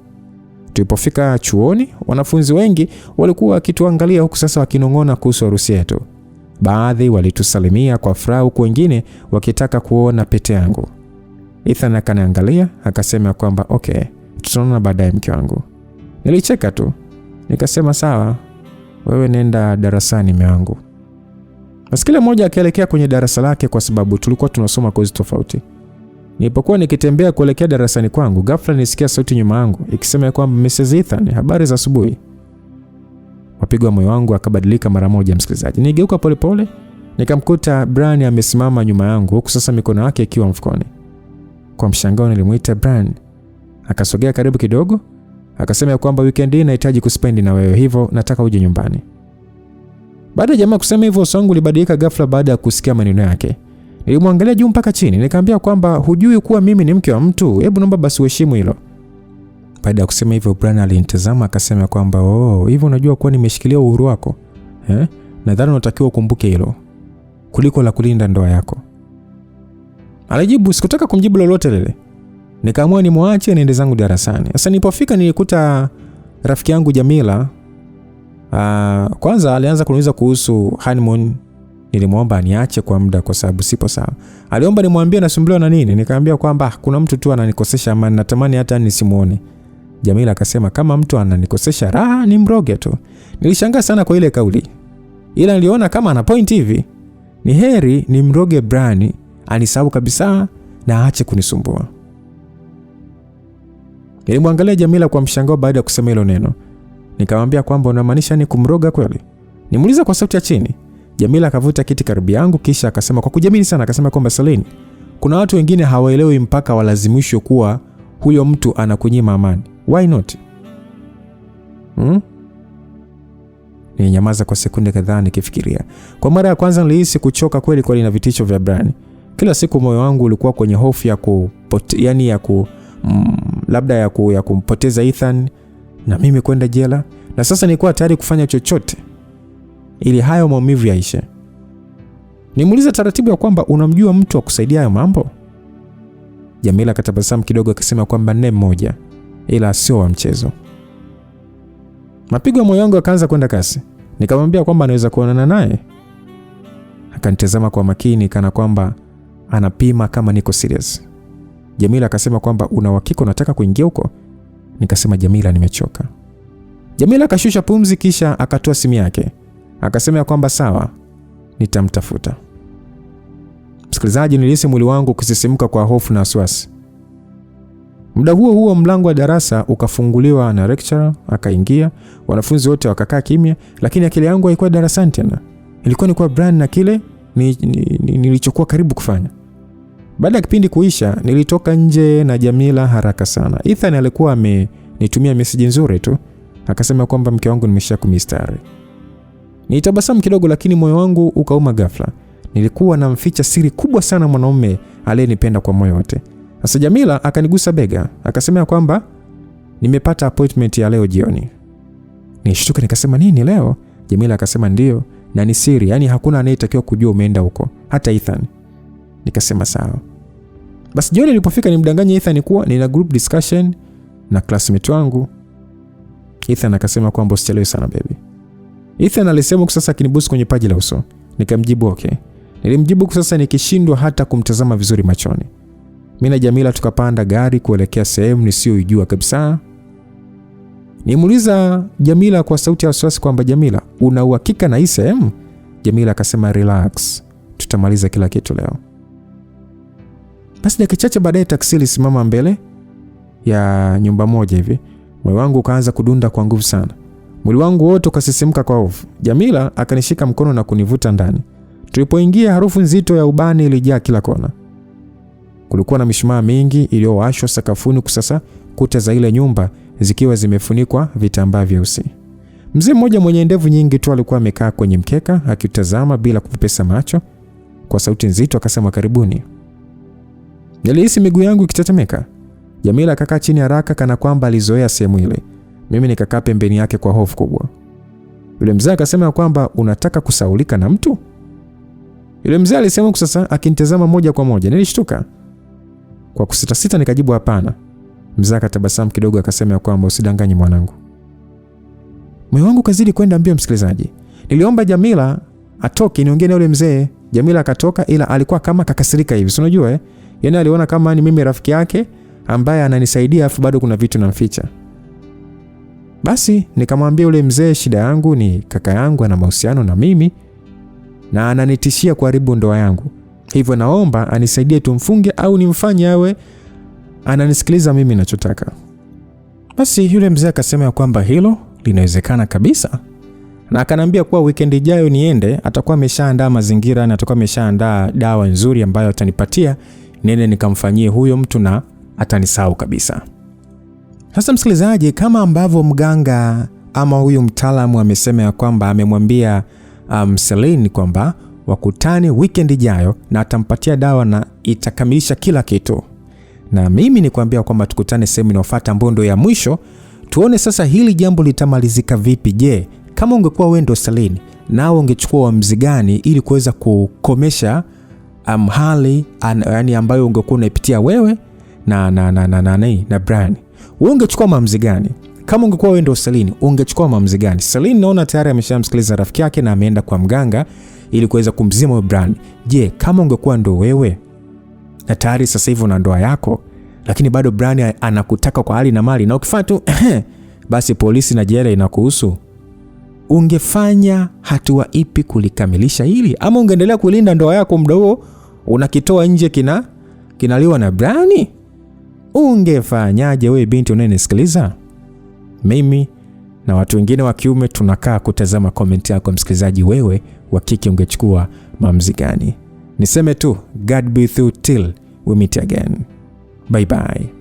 Tulipofika chuoni, wanafunzi wengi walikuwa wakituangalia huku sasa wakinong'ona kuhusu harusi yetu. Baadhi walitusalimia kwa furaha huku wengine wakitaka kuona pete yangu. Ethan akaniangalia akasema kwamba okay, tutaona baadaye mke wangu. Nilicheka tu. Nikasema sawa, wewe nenda darasani mume wangu. Basi kila mmoja akaelekea kwenye darasa lake kwa sababu tulikuwa tunasoma kozi tofauti. Nilipokuwa nikitembea kuelekea darasani kwangu, ghafla nisikia sauti nyuma yangu ikisema kwamba Mrs. Ethan, habari za asubuhi. Mapigo ya moyo wangu akabadilika mara moja msikilizaji. Nigeuka polepole, nikamkuta Brian amesimama nyuma yangu huku sasa mikono yake ikiwa mfukoni. Kwa mshangao nilimuita Brian. Akasogea karibu kidogo, akasema kwamba weekend hii nahitaji kuspendi na wewe, hivyo nataka uje nyumbani. Baada ya jamaa kusema hivyo, uso wangu ulibadilika ghafla baada ya kusikia maneno yake. Nilimwangalia juu mpaka chini, nikamwambia kwamba hujui kuwa mimi ni mke wa mtu? Hebu naomba basi uheshimu hilo. Baada ya kusema hivyo, Brian alinitazama akasema kwamba hivyo unajua kuwa nimeshikilia uhuru wako? Nadhani unatakiwa ukumbuke hilo kuliko la kulinda ndoa yako. Alijibu. Sikutaka kumjibu lolote lile. Nikaamua nimwache niende zangu darasani. Sasa nilipofika nilikuta rafiki yangu Jamila. Kwanza alianza kuniuliza kuhusu honeymoon. Nilimwomba aniache kwa muda kwa sababu sipo sawa. Aliomba nimwambie nasumbuliwa na nini. Nikamwambia kwamba kuna mtu tu ananikosesha amani, natamani hata nisimuone. Jamila akasema kama mtu ananikosesha raha ni mroge tu. Nilishangaa sana kwa ile kauli. Ila niliona kama ana point hivi. Ni heri ni mroge Brian anisahau kabisa na aache kunisumbua. Nilimwangalia Jamila kwa mshangao baada ya kusema hilo neno. Nikamwambia kwamba unamaanisha ni kumroga kweli? Nimuuliza kwa sauti ya chini. Jamila akavuta kiti karibu yangu kisha akasema kwa kujiamini sana akasema kwamba Celine, kuna watu wengine hawaelewi mpaka walazimishwe kuwa huyo mtu anakunyima amani. Why not? Ninyamaza kwa sekunde kadhaa nikifikiria. Kwa mara ya kwanza nilihisi kuchoka kweli na vitisho vya Brian. Kila siku moyo wangu ulikuwa kwenye hofu ya ya kumpoteza Ethan na mimi kwenda jela, na sasa nilikuwa tayari kufanya chochote ili hayo maumivu yaishe. Nimuuliza taratibu ya kwamba unamjua mtu wa kusaidia hayo mambo? Jamila akatabasamu kidogo akasema kwamba nne mmoja, ila sio wa mchezo. Mapigo ya moyo wangu yakaanza kwenda kasi. Nikamwambia kwamba anaweza kuonana naye. Akanitazama kwa makini kana kwamba anapima kama niko serious. Jamila akasema kwamba una uhakika unataka kuingia huko? Nikasema Jamila, nimechoka. Jamila akashusha pumzi kisha akatoa simu yake. Akasema kwamba sawa, nitamtafuta. Msikilizaji, nilihisi mwili wangu ukisisimka kwa hofu na wasiwasi. Muda huo mlango wa darasa ukafunguliwa na lecturer akaingia. Wanafunzi wote wakakaa kimya, lakini akili yangu haikuwa darasani tena. Ilikuwa ni kwa Brian na kile nilichokuwa karibu kufanya. Baada ya kipindi kuisha, nilitoka nje na Jamila haraka sana. Ethan alikuwa amenitumia message nzuri tu. Akasema kwamba mke wangu nimeshakumistari. Nilitabasamu kidogo, lakini moyo wangu ukauma ghafla. Nilikuwa namficha siri kubwa sana mwanaume aliyenipenda kwa moyo wote. Sasa Jamila akanigusa bega, akasema kwamba nimepata appointment ya leo jioni. Nilishtuka nikasema nini leo? Jamila akasema ndio, na ni siri, yani hakuna anayetakiwa kujua umeenda huko, hata Ethan. Nikasema sawa. Basi jioni ilipofika nimdanganye Ethan kuwa nina group discussion na classmate wangu. Ethan akasema kwamba usichelewe sana baby. Ethan alisema sasa akinibusu kwenye paji la uso. Nikamjibu okay. Nilimjibu sasa nikishindwa hata kumtazama vizuri machoni. Mimi na Jamila tukapanda gari kuelekea sehemu nisiyojua kabisa. Nimuuliza Jamila kwa sauti ya wasiwasi kwamba Jamila, una uhakika na hii sehemu? Jamila akasema relax, tutamaliza kila kitu leo. Basi dakika chache baadaye taksi ilisimama mbele ya nyumba moja hivi. Moyo wangu ukaanza kudunda kwa nguvu sana. Mwili wangu wote ukasisimka kwa hofu. Jamila akanishika mkono na kunivuta ndani. Tulipoingia, harufu nzito ya ubani ilijaa kila kona. Kulikuwa na mishumaa mingi iliyowashwa sakafuni, kusasa kuta za ile nyumba zikiwa zimefunikwa vitambaa vyeusi. Mzee mmoja mwenye ndevu nyingi tu alikuwa amekaa kwenye mkeka akitazama bila kupepesa macho. Kwa sauti nzito akasema karibuni. Nilihisi miguu yangu ikitetemeka. Jamila akakaa chini haraka kana kwamba alizoea sehemu ile. Mimi nikakaa pembeni yake kwa hofu kubwa. Yule mzee akasema kwamba unataka kusaulika na mtu? Yule mzee alisema sasa akinitazama moja kwa moja. Nilishtuka. Kwa kusita nikajibu hapana. Mzee akatabasamu kidogo akasema kwamba usidanganye mwanangu. Moyo wangu kazidi kwenda mbio msikilizaji. Niliomba Jamila atoke niongee na yule mzee. Jamila akatoka, ila alikuwa kama kakasirika hivi. Unajua Yaani aliona kama ni mimi rafiki yake ambaye ananisaidia afu bado kuna vitu namficha. Basi nikamwambia yule mzee shida yangu ni kaka yangu ana mahusiano na mimi na ananitishia kuharibu ndoa yangu. Hivyo naomba anisaidie tumfunge au nimfanye awe ananisikiliza mimi ninachotaka. Basi yule mzee akasema kwamba hilo linawezekana kabisa. Na akanambia kuwa weekend ijayo niende, atakuwa ameshaandaa mazingira na atakuwa ameshaandaa dawa nzuri ambayo atanipatia, nene nikamfanyie huyo mtu na atanisahau kabisa. Sasa msikilizaji, kama ambavyo mganga ama huyu mtaalamu amesema kwamba amemwambia Celine kwamba wakutane weekend ijayo na atampatia dawa na itakamilisha kila kitu. Na mimi nikwambia kwamba tukutane sehemu inayofuata mbondo ya mwisho, tuone sasa hili jambo litamalizika vipi. Je, kama ungekuwa wewe ndo Celine, nao ungechukua uamuzi gani ili kuweza kukomesha hali yani ambayo ungekuwa unaipitia wewe na Brian? Wewe ungechukua maamuzi gani? Kama ungekuwa wewe ndo Celine, ungechukua maamuzi gani? Celine naona tayari ameshamsikiliza rafiki yake na ameenda kwa mganga ili kuweza kumzima Brian. Je, kama ungekuwa ndo wewe na tayari sasa hivi una ndoa yako, lakini bado Brian anakutaka kwa hali na mali na ukifanya tu basi polisi na jela inakuhusu, ungefanya hatua ipi kulikamilisha hili? Ama ungeendelea kulinda ndoa yako muda huo unakitoa nje kinaliwa na Brian? Ungefanyaje wewe binti unayenisikiliza? Mimi na watu wengine wa kiume tunakaa kutazama comment yako msikilizaji, wewe wa kike ungechukua maamuzi gani? Niseme tu God be with you till we meet again. Bye bye.